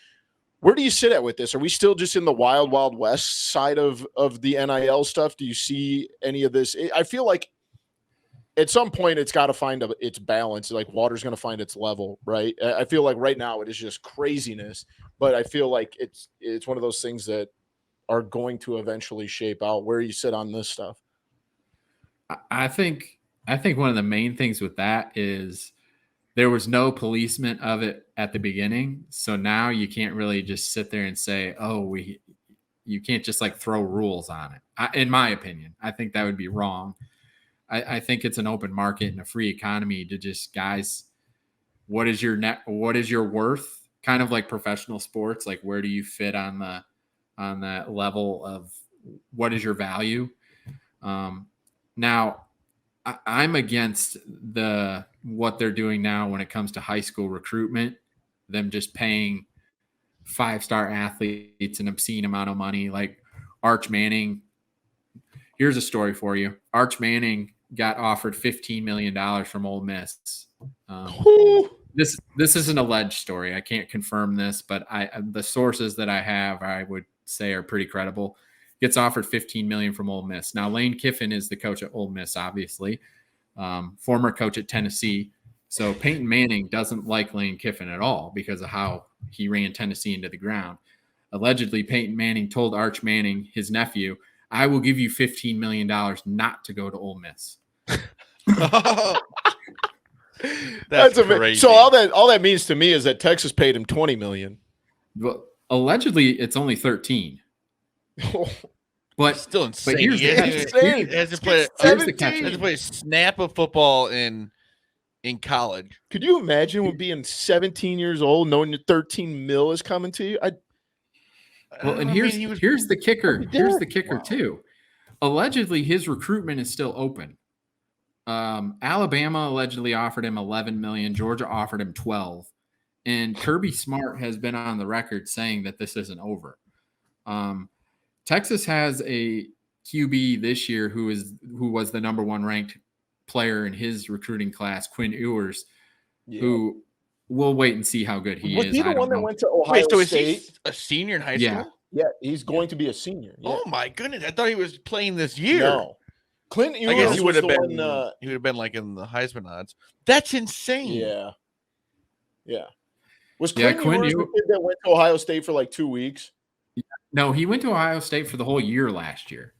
Where do you sit at with this? Are we still just in the wild, wild west side of the NIL stuff? Do you see any of this? I feel like at some point it's got to find its balance. Like water's going to find its level, right? I feel like right now it is just craziness, but I feel like it's one of those things that are going to eventually shape out. Where you sit on this stuff? I think one of the main things with that is there was no policement of it at the beginning. So now you can't really just sit there and say, you can't just like throw rules on it. In my opinion, I think that would be wrong. I think it's an open market and a free economy to just, guys, what is your worth? Kind of like professional sports. Like, where do you fit on that level of what is your value? Now I'm against what they're doing now when it comes to high school recruitment, them just paying 5-star athletes an obscene amount of money. Like Arch Manning. Here's a story for you. Arch Manning got offered $15 million from Ole Miss. This is an alleged story. I can't confirm this, but the sources that I have, I would say are pretty credible. Gets offered $15 million from Ole Miss. Now, Lane Kiffin is the coach at Ole Miss, obviously, former coach at Tennessee. So Peyton Manning doesn't like Lane Kiffin at all because of how he ran Tennessee into the ground. Allegedly, Peyton Manning told Arch Manning, his nephew, "I will give you $15 million not to go to Ole Miss." That's crazy. So all that means to me is that Texas paid him $20 million. Well, allegedly, it's only 13. But still insane. But here's the catch. He has to play a snap of football in college. Could you imagine being 17 years old, knowing your 13 mil is coming to you? Here's the kicker. Here's the kicker too. Allegedly, his recruitment is still open. Alabama allegedly offered him $11 million. Georgia offered him $12 million. And Kirby Smart has been on the record saying that this isn't over. Texas has a QB this year who was the number one ranked player in his recruiting class, Quinn Ewers, who we'll wait and see how good he is. Was he the one that went to Ohio State? Is he a senior in high school? Yeah, he's going to be a senior. Yeah. Oh my goodness! I thought he was playing this year. No, Clint Ewers. I guess he would have been. He would have been like in the Heisman odds. That's insane. Yeah. Was Quinn Ewers the kid that went to Ohio State for like 2 weeks? No, he went to Ohio State for the whole year last year,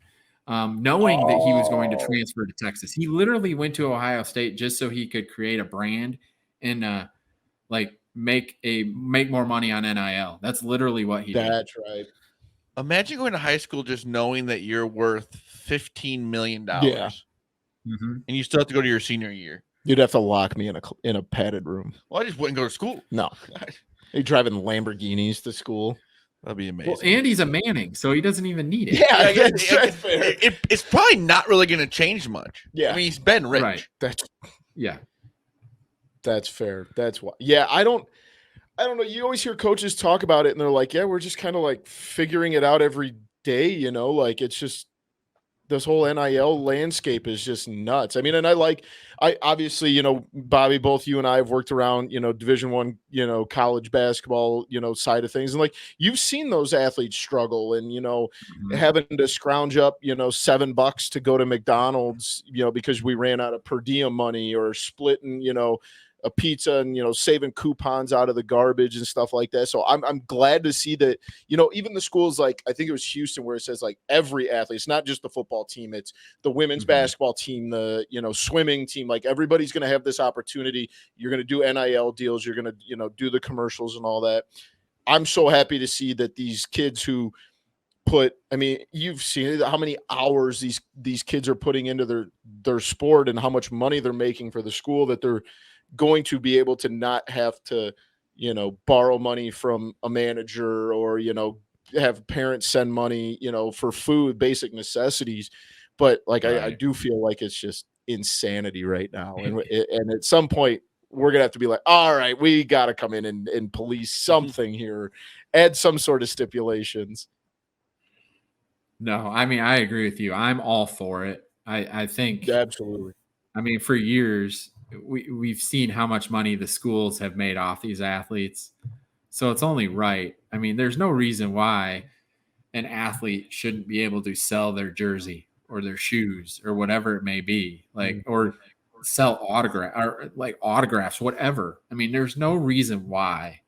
knowing that he was going to transfer to Texas. He literally went to Ohio State just so he could create a brand and make more money on NIL. That's literally what he did. That's right. Imagine going to high school just knowing that you're worth $15 million. Yeah. And you still have to go to your senior year. You'd have to lock me in a padded room. Well, I just wouldn't go to school. No. You're driving Lamborghinis to school. That'd be amazing. Well, Andy's a Manning, so he doesn't even need it. Yeah, it's probably not really going to change much. Yeah. I mean, he's been rich. Right. That's fair. That's why. Yeah, I don't know. You always hear coaches talk about it, and they're like, yeah, we're just kind of like figuring it out every day, like it's just this whole NIL landscape is just nuts. I mean, and I obviously, Bobby, both you and I have worked around, Division I, college basketball, side of things. And like, you've seen those athletes struggle and, having to scrounge up, $7 to go to McDonald's, because we ran out of per diem money, or splitting, a pizza and, saving coupons out of the garbage and stuff like that. So I'm glad to see that, even the schools, like, I think it was Houston, where it says like every athlete, it's not just the football team, it's the women's basketball team, the, swimming team, like everybody's going to have this opportunity. You're going to do NIL deals. You're going to, do the commercials and all that. I'm so happy to see that these kids who you've seen how many hours these kids are putting into their sport and how much money they're making for the school, that they're going to be able to not have to, borrow money from a manager or, have parents send money, for food, basic necessities. But like, right. I do feel like it's just insanity right now. And at some point we're going to have to be like, all right, we got to come in and police something here, add some sort of stipulations. No, I mean, I agree with you. I'm all for it. I think absolutely. I mean, for years, we've seen how much money the schools have made off these athletes. So it's only right. I mean, there's no reason why an athlete shouldn't be able to sell their jersey or their shoes or whatever it may be, or sell autographs, whatever. I mean, there's no reason why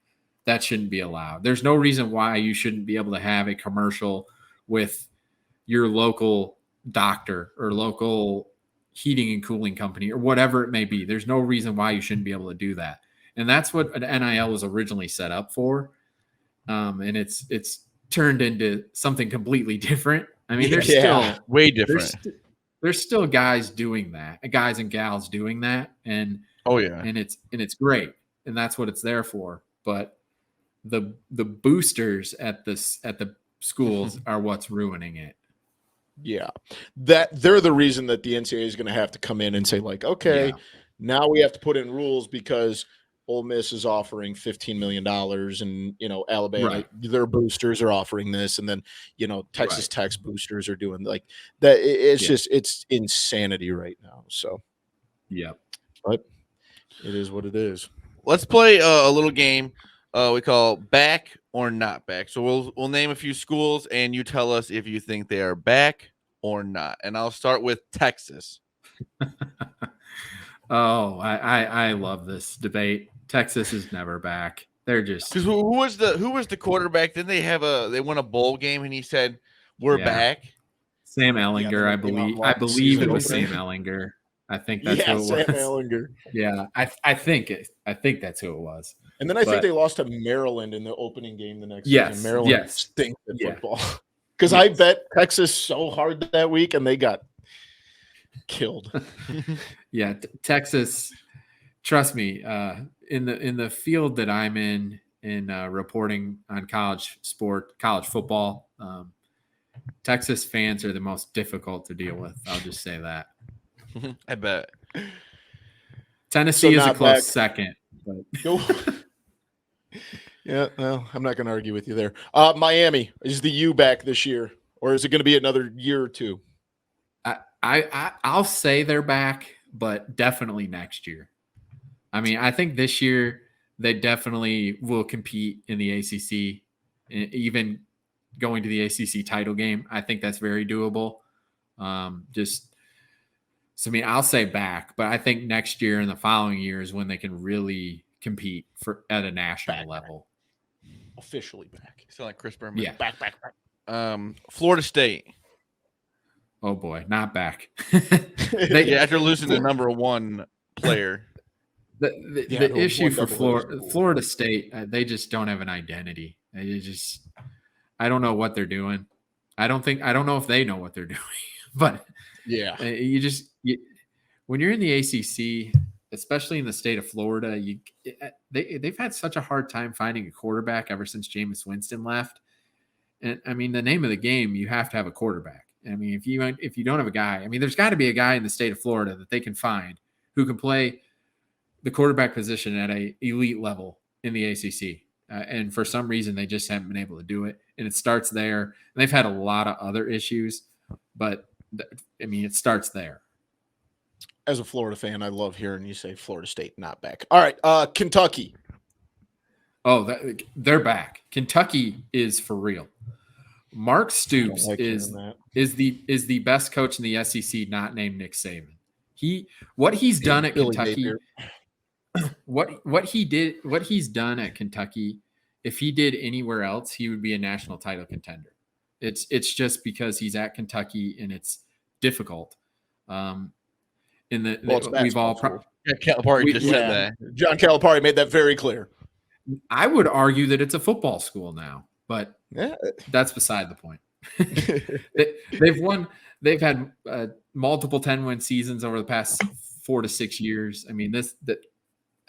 that shouldn't be allowed. There's no reason why you shouldn't be able to have a commercial with your local doctor or local heating and cooling company or whatever it may be. There's no reason why you shouldn't be able to do that. And that's what an NIL was originally set up for. And it's turned into something completely different. I mean, there's still way different. There's still guys doing that, guys and gals doing that. And and it's great. And that's what it's there for. But the boosters at the schools are what's ruining it. Yeah, that they're the reason that the NCAA is going to have to come in and say, like, okay, now we have to put in rules because Ole Miss is offering $15 million and, Alabama, their boosters are offering this. And then, Texas Tech's boosters are doing like that. It's just, it's insanity right now. So, but it is what it is. Let's play a little game we call Back or Not Back. So we'll name a few schools and you tell us if you think they are back or not. And I'll start with Texas. I love this debate. Texas is never back. They're just because who was the quarterback? Didn't they won a bowl game and he said we're back? Sam Ehlinger, I believe it was Sam Ehlinger. I think that's who it was. Sam Ehlinger. Yeah, I think that's who it was. And then I think they lost to Maryland in the opening game the next season. Maryland stinks at football. Because I bet Texas so hard that week and they got killed. Yeah, Texas. Trust me, in the field that I'm in reporting on college football, Texas fans are the most difficult to deal with. I'll just say that. I bet. Tennessee is a close second. But Yeah, well, I'm not going to argue with you there. Miami, is the U back this year, or is it going to be another year or two? I'll say they're back, but definitely next year. I mean, I think this year they definitely will compete in the ACC, even going to the ACC title game. I think that's very doable. I'll say back, but I think next year and the following year is when they can really compete at a national level. Officially back. You sound like Chris Berman. Yeah. Back. Florida State. Oh boy, not back. After losing the number one player. The issue for Florida State, they just don't have an identity. I don't know what they're doing. I don't know if they know what they're doing. But yeah, when you're in the ACC, especially in the state of Florida, they've had such a hard time finding a quarterback ever since Jameis Winston left. And I mean, the name of the game, you have to have a quarterback. I mean, if you don't have a guy, I mean, there's got to be a guy in the state of Florida that they can find who can play the quarterback position at an elite level in the ACC. And for some reason, they just haven't been able to do it. And it starts there. And they've had a lot of other issues, but it starts there. As a Florida fan, I love hearing you say Florida State not back. All right, Kentucky. Oh, they're back. Kentucky is for real. Mark Stoops is the best coach in the SEC, not named Nick Saban. What he's done at Kentucky, what he's done at Kentucky, if he did anywhere else, he would be a national title contender. It's just because he's at Kentucky and it's difficult. We've all Calipari just said that. John Calipari made that very clear. I would argue that it's a football school now, but that's beside the point. They've had multiple 10-win seasons over the past 4 to 6 years. I mean,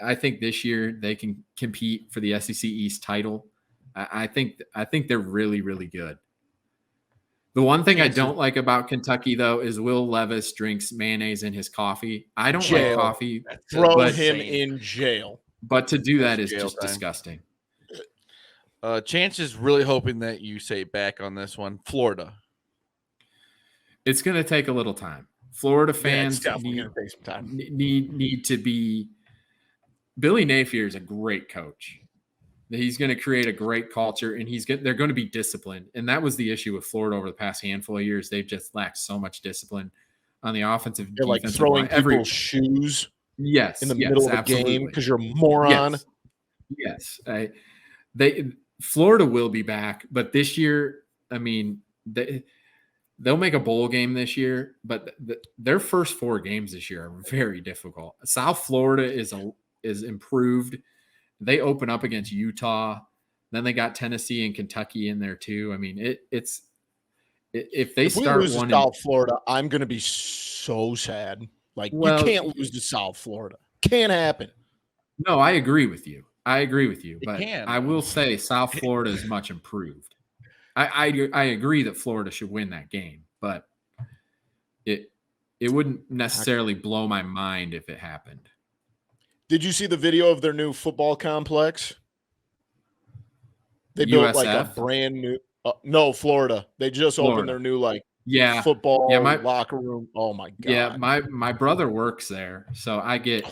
I think this year they can compete for the SEC East title. I think they're really, really good. The one thing I don't like about Kentucky, though, is Will Levis drinks mayonnaise in his coffee. I don't like coffee. Throw him in jail. But to do that is just disgusting. Chance is really hoping that you say back on this one. Florida. It's going to take a little time. Florida fans need to be. Billy Napier is a great coach. He's going to create a great culture, and they're going to be disciplined. And that was the issue with Florida over the past handful of years. They've just lacked so much discipline on the offensive. They're like throwing people's shoes. Yes, in the middle of the game because you're a moron. Yes. Florida will be back, but this year, I mean, they'll make a bowl game this year, but their first 4 games this year are very difficult. South Florida is improved. They open up against Utah. Then they got Tennessee and Kentucky in there too. I mean, if we lose to South Florida, I'm going to be so sad. You can't lose to South Florida. Can't happen. No, I agree with you. But I will say South Florida is much improved. I agree that Florida should win that game, but it wouldn't necessarily blow my mind if it happened. Did you see the video of their new football complex? They built like a brand new no, Florida. They just opened their new football locker room. Oh my god. Yeah, my brother works there, so I get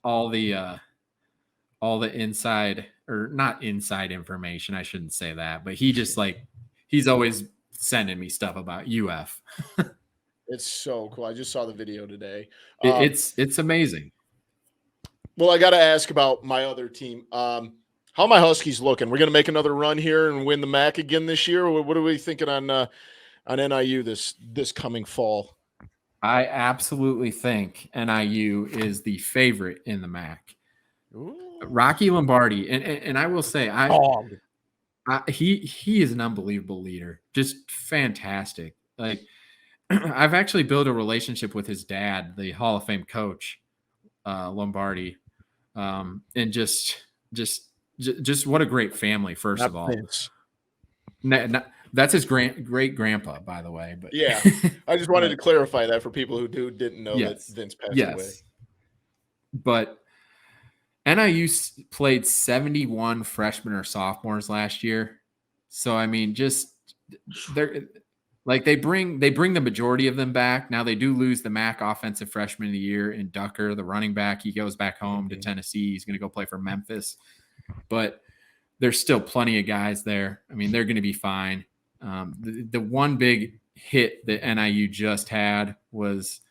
all the inside, or not inside information. I shouldn't say that, but he's always sending me stuff about UF. It's so cool. I just saw the video today. It's amazing. Well, I got to ask about my other team. How are my Huskies looking? We're going to make another run here and win the MAC again this year. Or what are we thinking on NIU this coming fall? I absolutely think NIU is the favorite in the MAC. Ooh. Rocky Lombardi, and I will say I He is an unbelievable leader, just fantastic. Like I've actually built a relationship with his dad, the Hall of Fame coach, Lombardi, and just what a great family. First of all, that's his great grandpa, by the way. But yeah, I just wanted to clarify that for people who didn't know that Vince passed away. But NIU played 71 freshmen or sophomores last year. So, I mean, just they're like they bring the majority of them back. Now they do lose the MAC offensive freshman of the year in Ducker, the running back. He goes back home to Tennessee. He's going to go play for Memphis. But there's still plenty of guys there. I mean, they're going to be fine. The one big hit that NIU just had was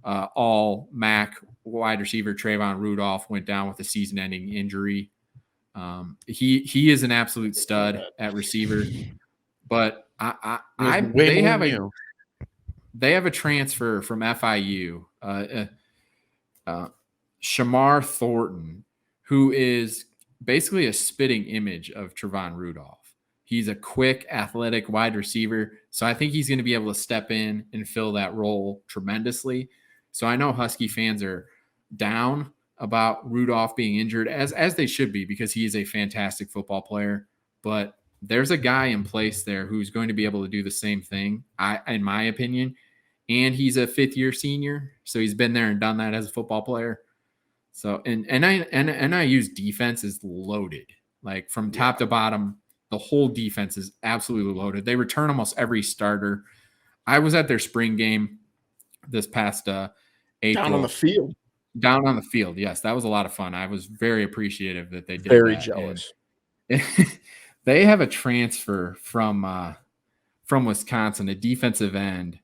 all MAC wide receiver Trayvon Rudolph went down with a season-ending injury. He is an absolute stud at receiver, but they have a transfer from FIU, Shamar Thornton, who is basically a spitting image of Trayvon Rudolph. He's a quick, athletic wide receiver, so I think he's going to be able to step in and fill that role tremendously. So I know Husky fans are down about Rudolph being injured, as they should be, because he is a fantastic football player. But there's a guy in place there who's going to be able to do the same thing, in my opinion. And he's a fifth-year senior, so he's been there and done that as a football player. So and NIU's defense is loaded, like from top to bottom. The whole defense is absolutely loaded. They return almost every starter. I was at their spring game this past April. Down on the field. Yes, that was a lot of fun. I was very appreciative that they did very that. Jealous. They have a transfer from Wisconsin, a defensive end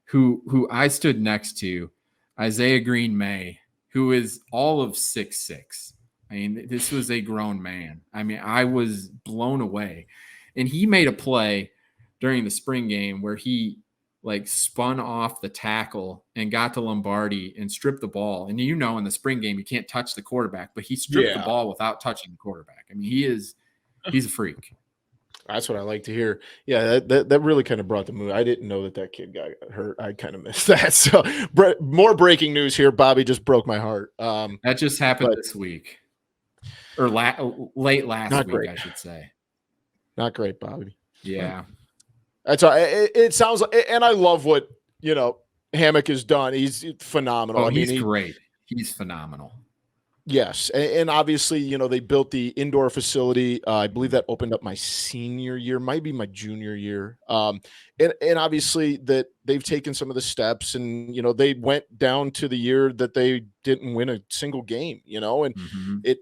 who I stood next to, Isaiah Green May, who is all of 6'6". I mean, this was a grown man. I mean, I was blown away. And he made a play during the spring game where he spun off the tackle and got to Lombardi and stripped the ball. And in the spring game, you can't touch the quarterback, but he stripped the ball without touching the quarterback. I mean, he's a freak. That's what I like to hear. Yeah, that really kind of brought the mood. I didn't know that kid got hurt. I kind of missed that. So more breaking news here. Bobby just broke my heart. That just happened this week. Or late last week, great. I should say. Not great, Bobby. Yeah. That's all. It sounds like, and I love what, Hammock has done. He's phenomenal. Oh, he's great. He's phenomenal. Yes. And obviously, they built the indoor facility. I believe that opened up my senior year, might be my junior year. And obviously that they've taken some of the steps and, they went down to the year that they didn't win a single game, and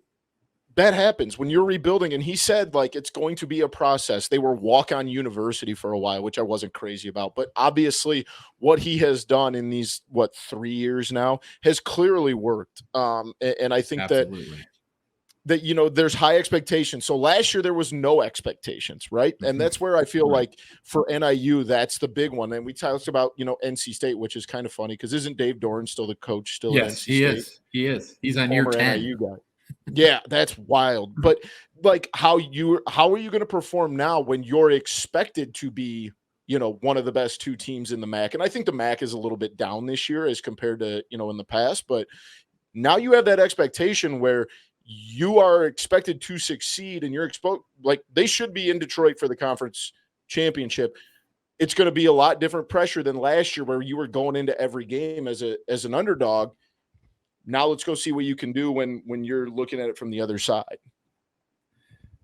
that happens when you're rebuilding. And he said, it's going to be a process. They were walk-on university for a while, which I wasn't crazy about. But obviously what he has done in these, 3 years now has clearly worked. And I think Absolutely. that there's high expectations. So last year there was no expectations, right? And that's where I feel like for NIU, that's the big one. And we talked about, NC State, which is kind of funny because isn't Dave Doran still the coach still at NC State? He is. He's on year 10. NIU guy. Yeah, that's wild. But how are you going to perform now when you're expected to be, one of the best two teams in the MAC? And I think the MAC is a little bit down this year as compared to, in the past, but now you have that expectation where you are expected to succeed and you're they should be in Detroit for the conference championship. It's going to be a lot different pressure than last year where you were going into every game as an underdog. Now let's go see what you can do when you're looking at it from the other side.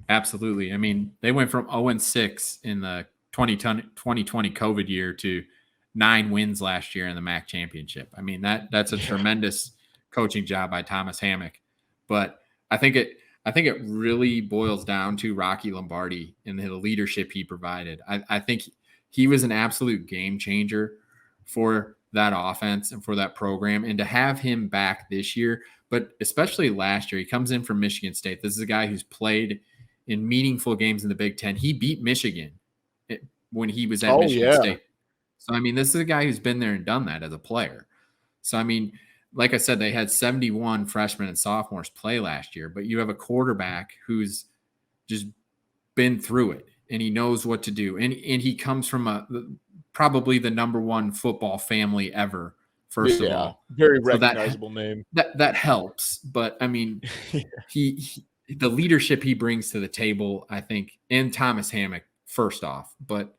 Absolutely. I mean, they went from 0-6 in the 2020 COVID year to 9 wins last year in the MAC championship. I mean, that's a tremendous coaching job by Thomas Hammock. But I think it really boils down to Rocky Lombardi and the leadership he provided. I think he was an absolute game changer for that offense and for that program, and to have him back this year, but especially last year, he comes in from Michigan State. This is a guy who's played in meaningful games in the Big Ten. He beat Michigan when he was at Michigan State. So, I mean, this is a guy who's been there and done that as a player. So, I mean, like I said, they had 71 freshmen and sophomores play last year, but you have a quarterback who's just been through it and he knows what to do. And he comes from probably the number one football family ever, first of all. Very recognizable name. That helps. But I mean, he the leadership he brings to the table, I think, and Thomas Hammock, first off, but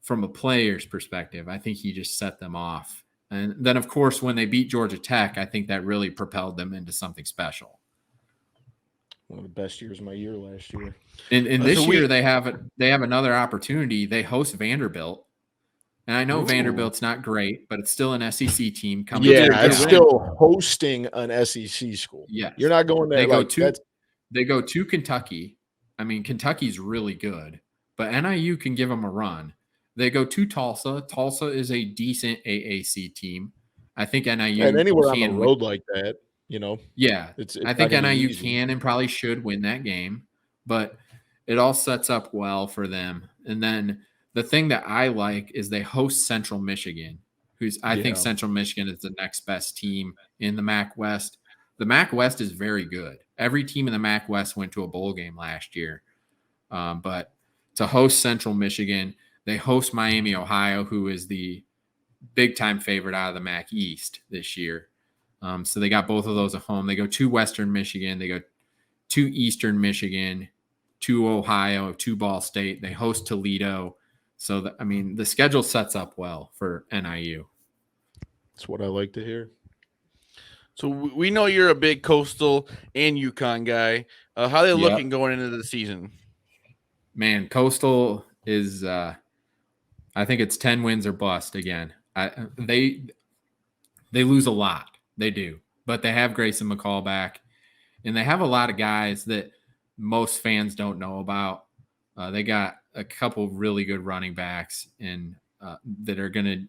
from a player's perspective, I think he just set them off. And then, of course, when they beat Georgia Tech, I think that really propelled them into something special. One of the best years of my year last year. And this year they have another opportunity. They host Vanderbilt. And I know Vanderbilt's not great, but it's still an SEC team coming. Yeah, it's still hosting an SEC school. Yeah. You're not going there. They go to Kentucky. I mean, Kentucky's really good, but NIU can give them a run. They go to Tulsa. Tulsa is a decent AAC team. I think NIU and anywhere on the road like that, Yeah, I think NIU can and probably should win that game, but it all sets up well for them. And then the thing that I like is they host Central Michigan, I think Central Michigan is the next best team in the MAC West. The MAC West is very good. Every team in the MAC West went to a bowl game last year. But to host Central Michigan, they host Miami, Ohio, who is the big-time favorite out of the MAC East this year. So they got both of those at home. They go to Western Michigan. They go to Eastern Michigan, to Ohio, to Ball State. They host Toledo. So, the schedule sets up well for NIU. That's what I like to hear. So we know you're a big Coastal and UConn guy. How are they looking going into the season? Man, Coastal is I think it's 10 wins or bust again. They lose a lot. They do. But they have Grayson McCall back. And they have a lot of guys that most fans don't know about. They got a couple really good running backs and that are going to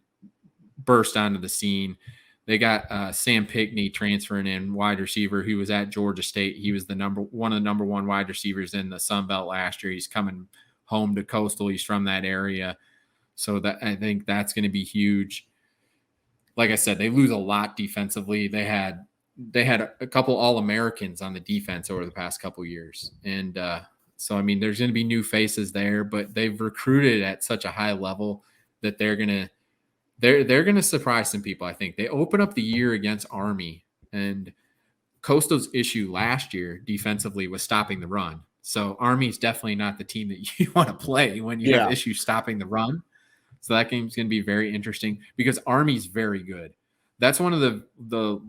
burst onto the scene. They got Sam Pickney transferring in, wide receiver, who was at Georgia State. He was one of the number one wide receivers in the Sun Belt last year. He's coming home to Coastal. He's from that area. So I think that's going to be huge. Like I said, they lose a lot defensively. They had a couple All-Americans on the defense over the past couple years. And so, there's going to be new faces there, but they've recruited at such a high level that they're going to surprise some people, I think. They open up the year against Army, and Coastal's issue last year defensively was stopping the run. So Army's definitely not the team that you want to play when you have issues stopping the run. So that game's going to be very interesting because Army's very good. That's one of the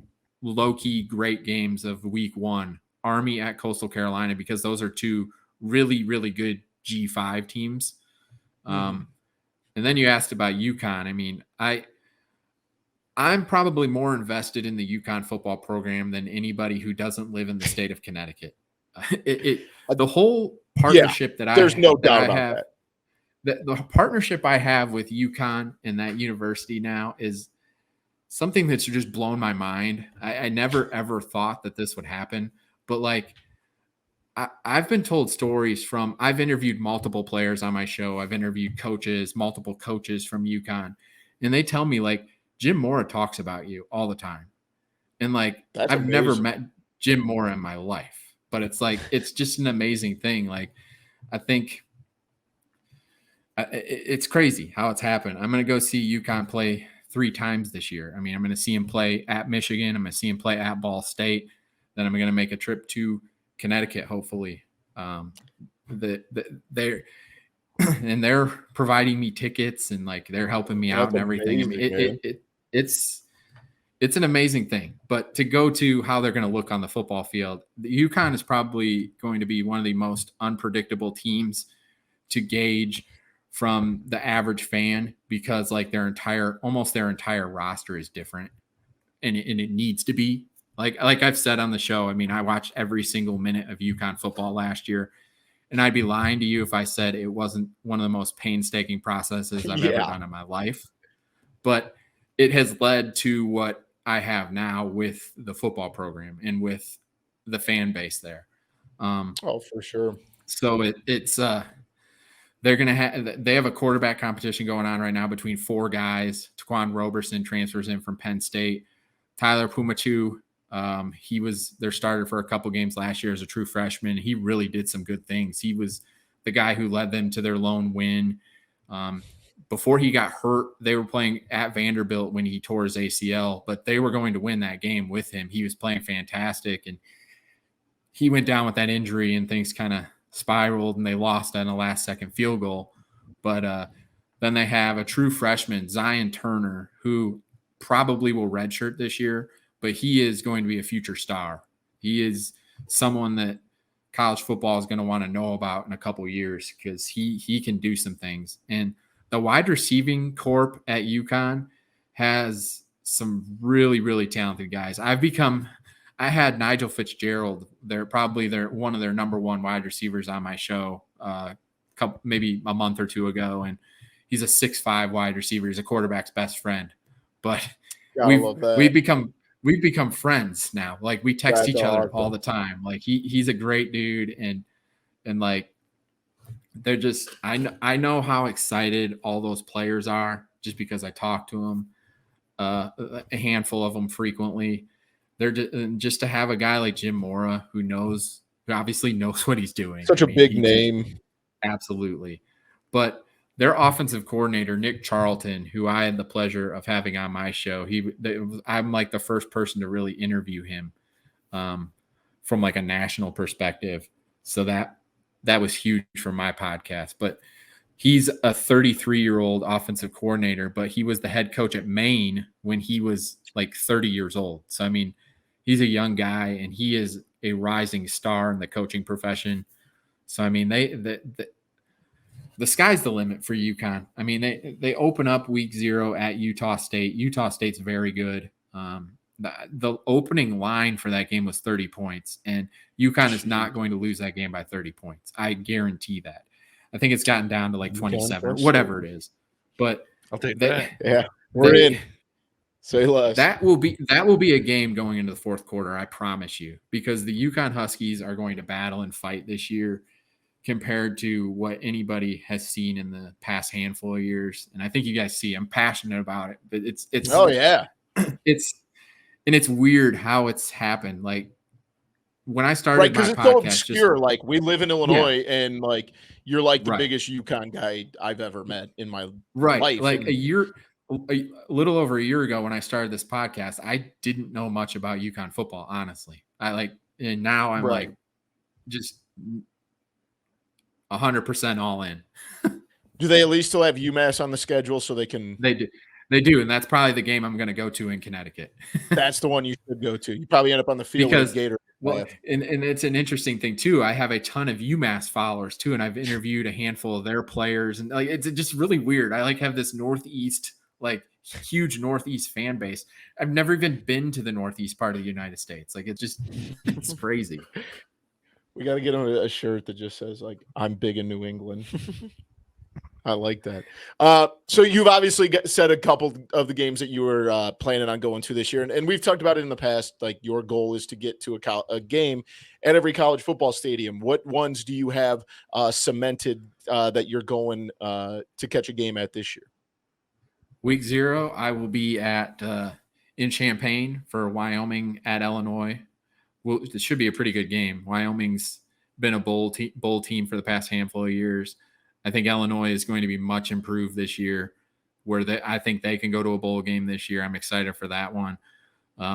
low-key great games of week one, Army at Coastal Carolina, because those are two really, really good G5 teams. And then you asked about UConn. I'm probably more invested in the UConn football program than anybody who doesn't live in the state of Connecticut. The whole partnership there's no doubt about that. The partnership I have with UConn and that university now is something that's just blown my mind. I never, ever thought that this would happen. But, I've been told stories I've interviewed multiple players on my show. I've interviewed multiple coaches from UConn. And they tell me, Jim Mora talks about you all the time. And, I've never met Jim Mora in my life. But it's just an amazing thing. I think it's crazy how it's happened. I'm going to go see UConn play 3 times this year. I'm going to see him play at Michigan. I'm going to see him play at Ball State. Then I'm going to make a trip to Connecticut, hopefully. They're providing me tickets and they're helping me out and everything. It's an amazing thing. But to go to how they're going to look on the football field, the UConn is probably going to be one of the most unpredictable teams to gauge from the average fan because almost their entire roster is different, and it needs to be. Like I've said on the show, I watched every single minute of UConn football last year, and I'd be lying to you if I said it wasn't one of the most painstaking processes I've ever done in my life. But it has led to what I have now with the football program and with the fan base there. For sure. So it's they have a quarterback competition going on right now between 4 guys. Taquan Roberson transfers in from Penn State. Tyler Pumachu, he was their starter for a couple games last year as a true freshman. He really did some good things. He was the guy who led them to their lone win. Before he got hurt, they were playing at Vanderbilt when he tore his ACL, but they were going to win that game with him. He was playing fantastic, and he went down with that injury, and things kind of spiraled, and they lost on a last-second field goal. But then they have a true freshman, Zion Turner, who probably will redshirt this year, but he is going to be a future star. He is someone that college football is going to want to know about in a couple of years because he can do some things. And the wide receiving corps at UConn has some really, really talented guys. I had Nigel Fitzgerald. They're one of their number one wide receivers on my show maybe a month or two ago. And he's a 6'5" wide receiver. He's a quarterback's best friend, but we've become friends now. Like we text each other all the time. Like he's a great dude. And like, they're just, I know how excited all those players are just because I talk to them, a handful of them frequently. They're just to have a guy like Jim Mora who obviously knows what he's doing. Such a big name. Absolutely. But their offensive coordinator, Nick Charlton, who I had the pleasure of having on my show, I'm like the first person to really interview him from like a national perspective. So that was huge for my podcast. But he's a 33-year-old offensive coordinator, but he was the head coach at Maine when he was like 30 years old. So, I mean, he's a young guy, and he is a rising star in the coaching profession. So, I mean, the sky's the limit for UConn. I mean, they open up week 0 at Utah State. Utah State's very good. The opening line for that game was 30 points, and UConn is not going to lose that game by 30 points. I guarantee that. I think it's gotten down to like 27, whatever it is. But I'll take that. Yeah, we're in. Say less. That will be a game going into the fourth quarter, I promise you, because the UConn Huskies are going to battle and fight this year compared to what anybody has seen in the past handful of years. And I think you guys see I'm passionate about it, but it's oh yeah. It's weird how it's happened. Like when I started, right, because it's so obscure. Like we live in Illinois, and like you're like the biggest UConn guy I've ever met in my life. Like a little over a year ago when I started this podcast, I didn't know much about UConn football, honestly. And now I'm like just 100% all in. Do they at least still have UMass on the schedule so they can? They do, and that's probably the game I'm going to go to in Connecticut. That's the one you should go to. You probably end up on the field with Gator. Well, and it's an interesting thing too. I have a ton of UMass followers too, and I've interviewed a handful of their players, and like it's just really weird. I like have this Northeast, like huge Northeast fan base. I've never even been to the Northeast part of the United States. Like it's crazy. We got to get on a shirt that just says like I'm big in New England. I like that. So you've obviously said a couple of the games that you were planning on going to this year, and we've talked about it in the past. Like your goal is to get to a game at every college football stadium. What ones do you have cemented that you're going to catch a game at this year? Week 0, I will be at in Champaign for Wyoming at Illinois. Well, it should be a pretty good game. Wyoming's been a bowl team for the past handful of years. I think Illinois is going to be much improved this year, I think they can go to a bowl game this year. I'm excited for that one.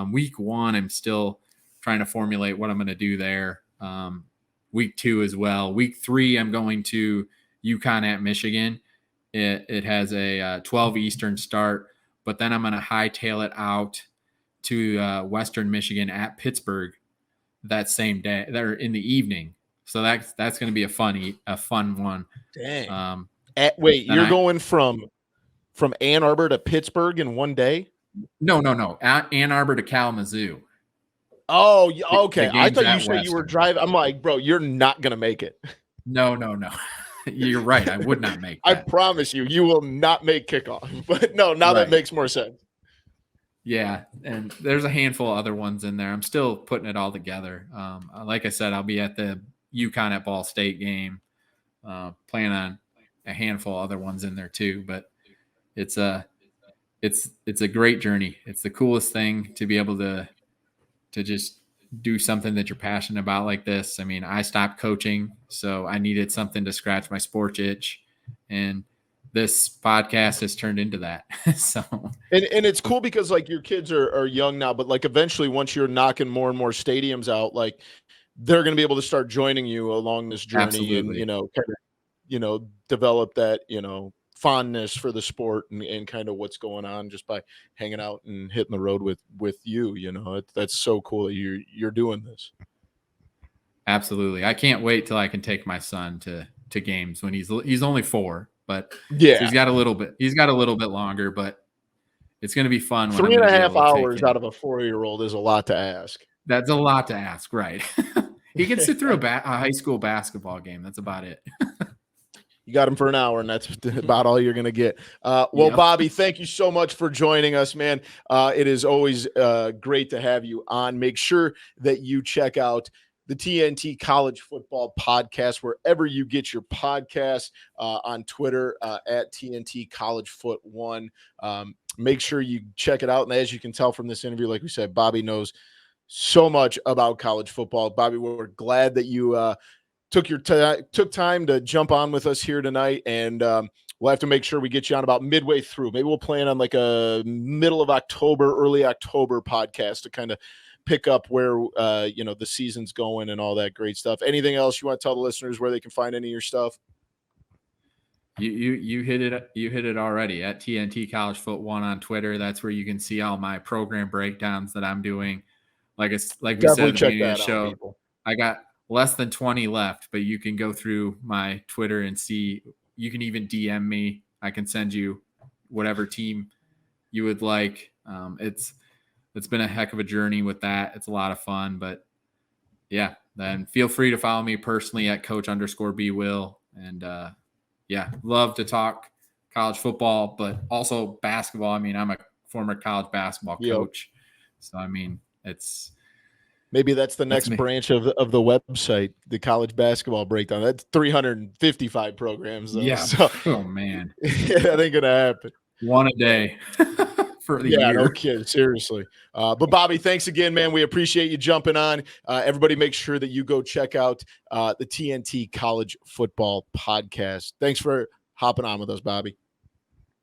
Week 1, I'm still trying to formulate what I'm going to do there. Week 2 as well. Week 3, I'm going to UConn at Michigan. It has a 12 Eastern start, but then I'm going to hightail it out to Western Michigan at Pittsburgh that same day. They're in the evening. So that's going to be a fun one. Dang. You're going from Ann Arbor to Pittsburgh in one day? No. At Ann Arbor to Kalamazoo. Oh, okay. I thought you said you were driving. I'm like, bro, you're not going to make it. No. You're right. I would not make that. I promise you will not make kickoff. But no, that makes more sense. Yeah, and there's a handful of other ones in there. I'm still putting it all together. Like I said, I'll be at the UConn at Ball State game. Plan on a handful of other ones in there too, but it's a great journey. It's the coolest thing to be able to just do something that you're passionate about like this. I mean, I stopped coaching, so I needed something to scratch my sports itch, and this podcast has turned into that. So, and it's cool because like your kids are young now, but like eventually once you're knocking more and more stadiums out, like they're going to be able to start joining you along this journey. Absolutely. And, kind of, develop that, fondness for the sport and kind of what's going on just by hanging out and hitting the road with you. That's so cool that you're doing this. Absolutely. I can't wait till I can take my son to games when he's only 4, but yeah, so he's got a little bit longer, but it's going to be fun. 3.5 hours out of a 4-year-old is a lot to ask. That's a lot to ask, right? He can sit through a high school basketball game. That's about it. You got him for an hour, and that's about all you're going to get. Bobby, thank you so much for joining us, man. It is always great to have you on. Make sure that you check out the TNT College Football Podcast wherever you get your podcasts, on Twitter at TNT College Foot 1. Make sure you check it out. And as you can tell from this interview, like we said, Bobby knows so much about college football. Bobby, we're glad that you took time to jump on with us here tonight, and we'll have to make sure we get you on about midway through. Maybe we'll plan on like a middle of October, early October podcast to kind of pick up where the season's going and all that great stuff. Anything else you want to tell the listeners where they can find any of your stuff? You hit it already at TNT College Foot 1 on Twitter. That's where you can see all my program breakdowns that I'm doing. Like we said at the beginning of the show, I got less than 20 left, but you can go through my Twitter and see. You can even DM me. I can send you whatever team you would like. It's been a heck of a journey with that. It's a lot of fun, but yeah, then feel free to follow me personally at coach_bwill. And love to talk college football, but also basketball. I mean, I'm a former college basketball coach. So, I mean, maybe that's the next branch of the website, the college basketball breakdown. That's 355 programs, though. Yeah. So, oh man, that ain't gonna happen. One a day for the year. No kidding, seriously. But Bobby, thanks again, man. We appreciate you jumping on. Everybody, make sure that you go check out the TNT College Football Podcast. Thanks for hopping on with us, Bobby.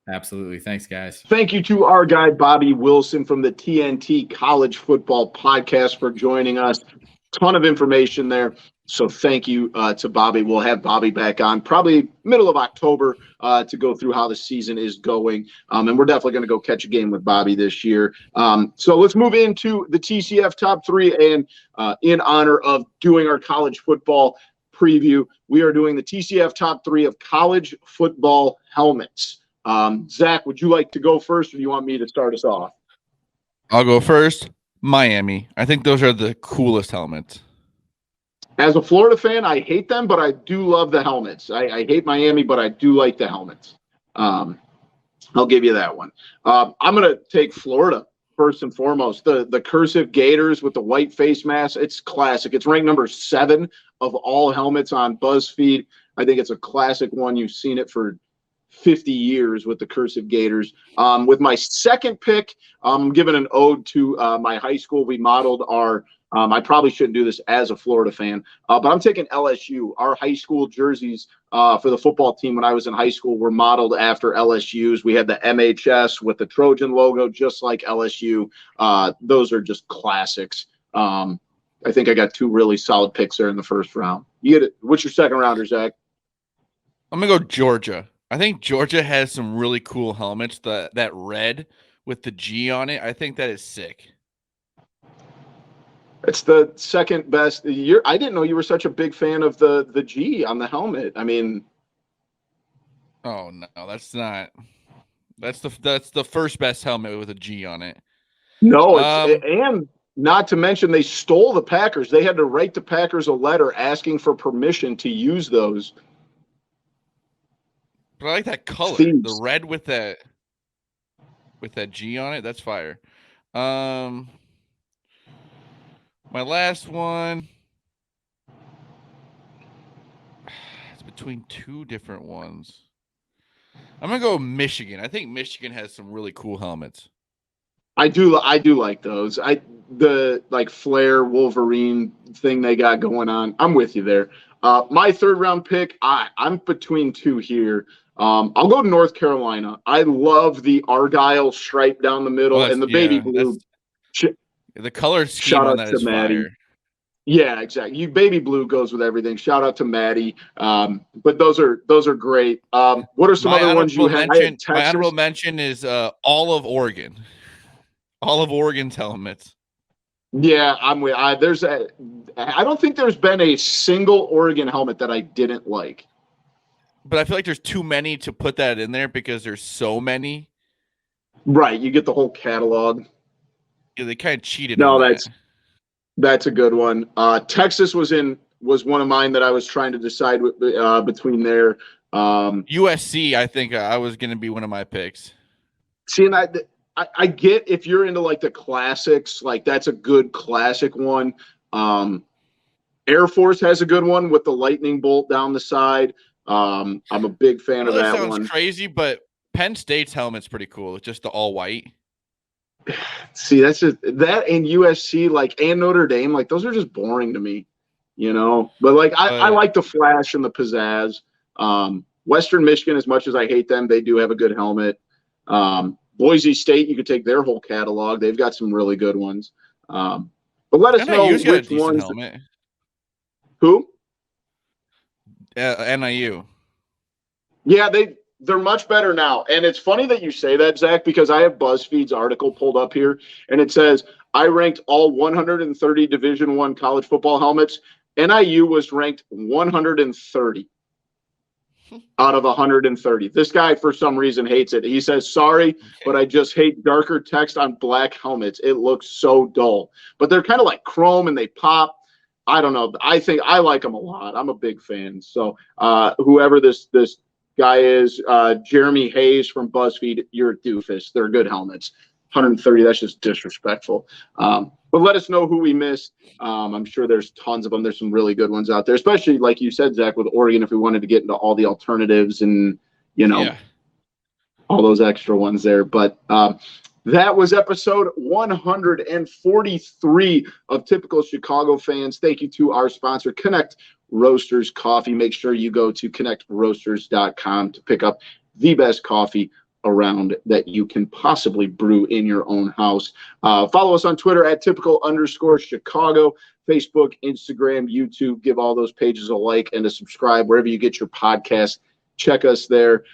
Absolutely. Thanks, guys. Thank you to our guy, Bobby Wilson from the TNT College Football Podcast for joining us. Ton of information there. So thank you to Bobby. We'll have Bobby back on probably middle of October to go through how the season is going. And we're definitely going to go catch a game with Bobby this year. So let's move into the TCF Top 3. And in honor of doing our college football preview, we are doing the TCF Top 3 of college football helmets. Zach, would you like to go first, or do you want me to start us off? I'll go first. Miami. I think those are the coolest helmets. As a Florida fan, I hate them, but I do love the helmets. I hate Miami, but I do like the helmets. I'll give you that one. I'm going to take Florida first and foremost. The cursive Gators with the white face mask, it's classic. It's ranked number 7 of all helmets on BuzzFeed. I think it's a classic one. You've seen it for 50 years with the cursive Gators. With my second pick, I'm giving an ode to my high school. We modeled our I probably shouldn't do this as a Florida fan, but I'm taking LSU. Our high school jerseys for the football team when I was in high school were modeled after LSU's. We had the MHS with the Trojan logo, just like LSU. Those are just classics. I think I got 2 really solid picks there in the first round. You get it. What's your second rounder, Zach? I'm going to go Georgia. I think Georgia has some really cool helmets. That red with the G on it, I think that is sick. It's the second best. I didn't know you were such a big fan of the G on the helmet. I mean, oh no, that's not. That's the first best helmet with a G on it. No, and not to mention they stole the Packers. They had to write the Packers a letter asking for permission to use those. But I like that color, Thieves. The red with that G on it. That's fire. My last one, it's between 2 different ones. I'm gonna go Michigan. I think Michigan has some really cool helmets. I do like those. the like Flair Wolverine thing they got going on. I'm with you there. My third round pick, I'm between two here. I'll go to North Carolina. I love the Argyle stripe down the middle and the baby blue. The color scheme on that is fire. Yeah, exactly. Baby blue goes with everything. Shout out to Maddie. But those are great. What are some other ones you have? My honorable mention is all of Oregon. All of Oregon's helmets. Yeah, I'm with. I don't think there's been a single Oregon helmet that I didn't like. But I feel like there's too many to put that in there because there's so many. Right, you get the whole catalog. Yeah, they kind of cheated. No, that's a good one. Texas was one of mine that I was trying to decide between there. USC, I think I was going to be one of my picks. See, and I get if you're into like the classics, like that's a good classic one. Air Force has a good one with the lightning bolt down the side. I'm a big fan of that one. That sounds crazy, but Penn State's helmet's pretty cool. It's just the all white. See, that's just that and USC, like, and Notre Dame, like those are just boring to me, But like I like the flash and the pizzazz. Western Michigan, as much as I hate them, they do have a good helmet. Boise State, you could take their whole catalog. They've got some really good ones. But let us know which ones. Helmet. Who? NIU. Yeah, they're much better now. And it's funny that you say that, Zach, because I have BuzzFeed's article pulled up here, and it says, I ranked all 130 Division I college football helmets. NIU was ranked 130 out of 130. This guy, for some reason, hates it. He says, sorry, but I just hate darker text on black helmets. It looks so dull. But they're kind of like chrome, and they pop. I don't know. I think I like them a lot. I'm a big fan. So whoever this guy is, Jeremy Hayes from BuzzFeed, you're a doofus. They're good helmets. 130, that's just disrespectful. But let us know who we missed. I'm sure there's tons of them. There's some really good ones out there, especially like you said, Zach, with Oregon, if we wanted to get into all the alternatives and, all those extra ones there. But that was episode 143 of Typical Chicago Fans. Thank you to our sponsor, Connect Roasters Coffee. Make sure you go to connectroasters.com to pick up the best coffee around that you can possibly brew in your own house. Follow us on Twitter at typical_Chicago, Facebook, Instagram, YouTube. Give all those pages a like and a subscribe wherever you get your podcast. Check us there.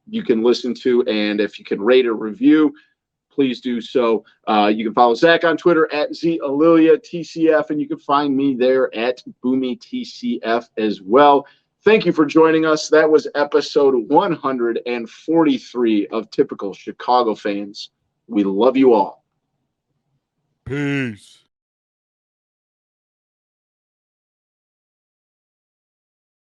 You can listen to, and if you can rate or review, please do so. You can follow Zach on Twitter at ZAlilia TCF, and you can find me there at Boomy TCF as well. Thank you for joining us. That was episode 143 of Typical Chicago Fans. We love you all. Peace.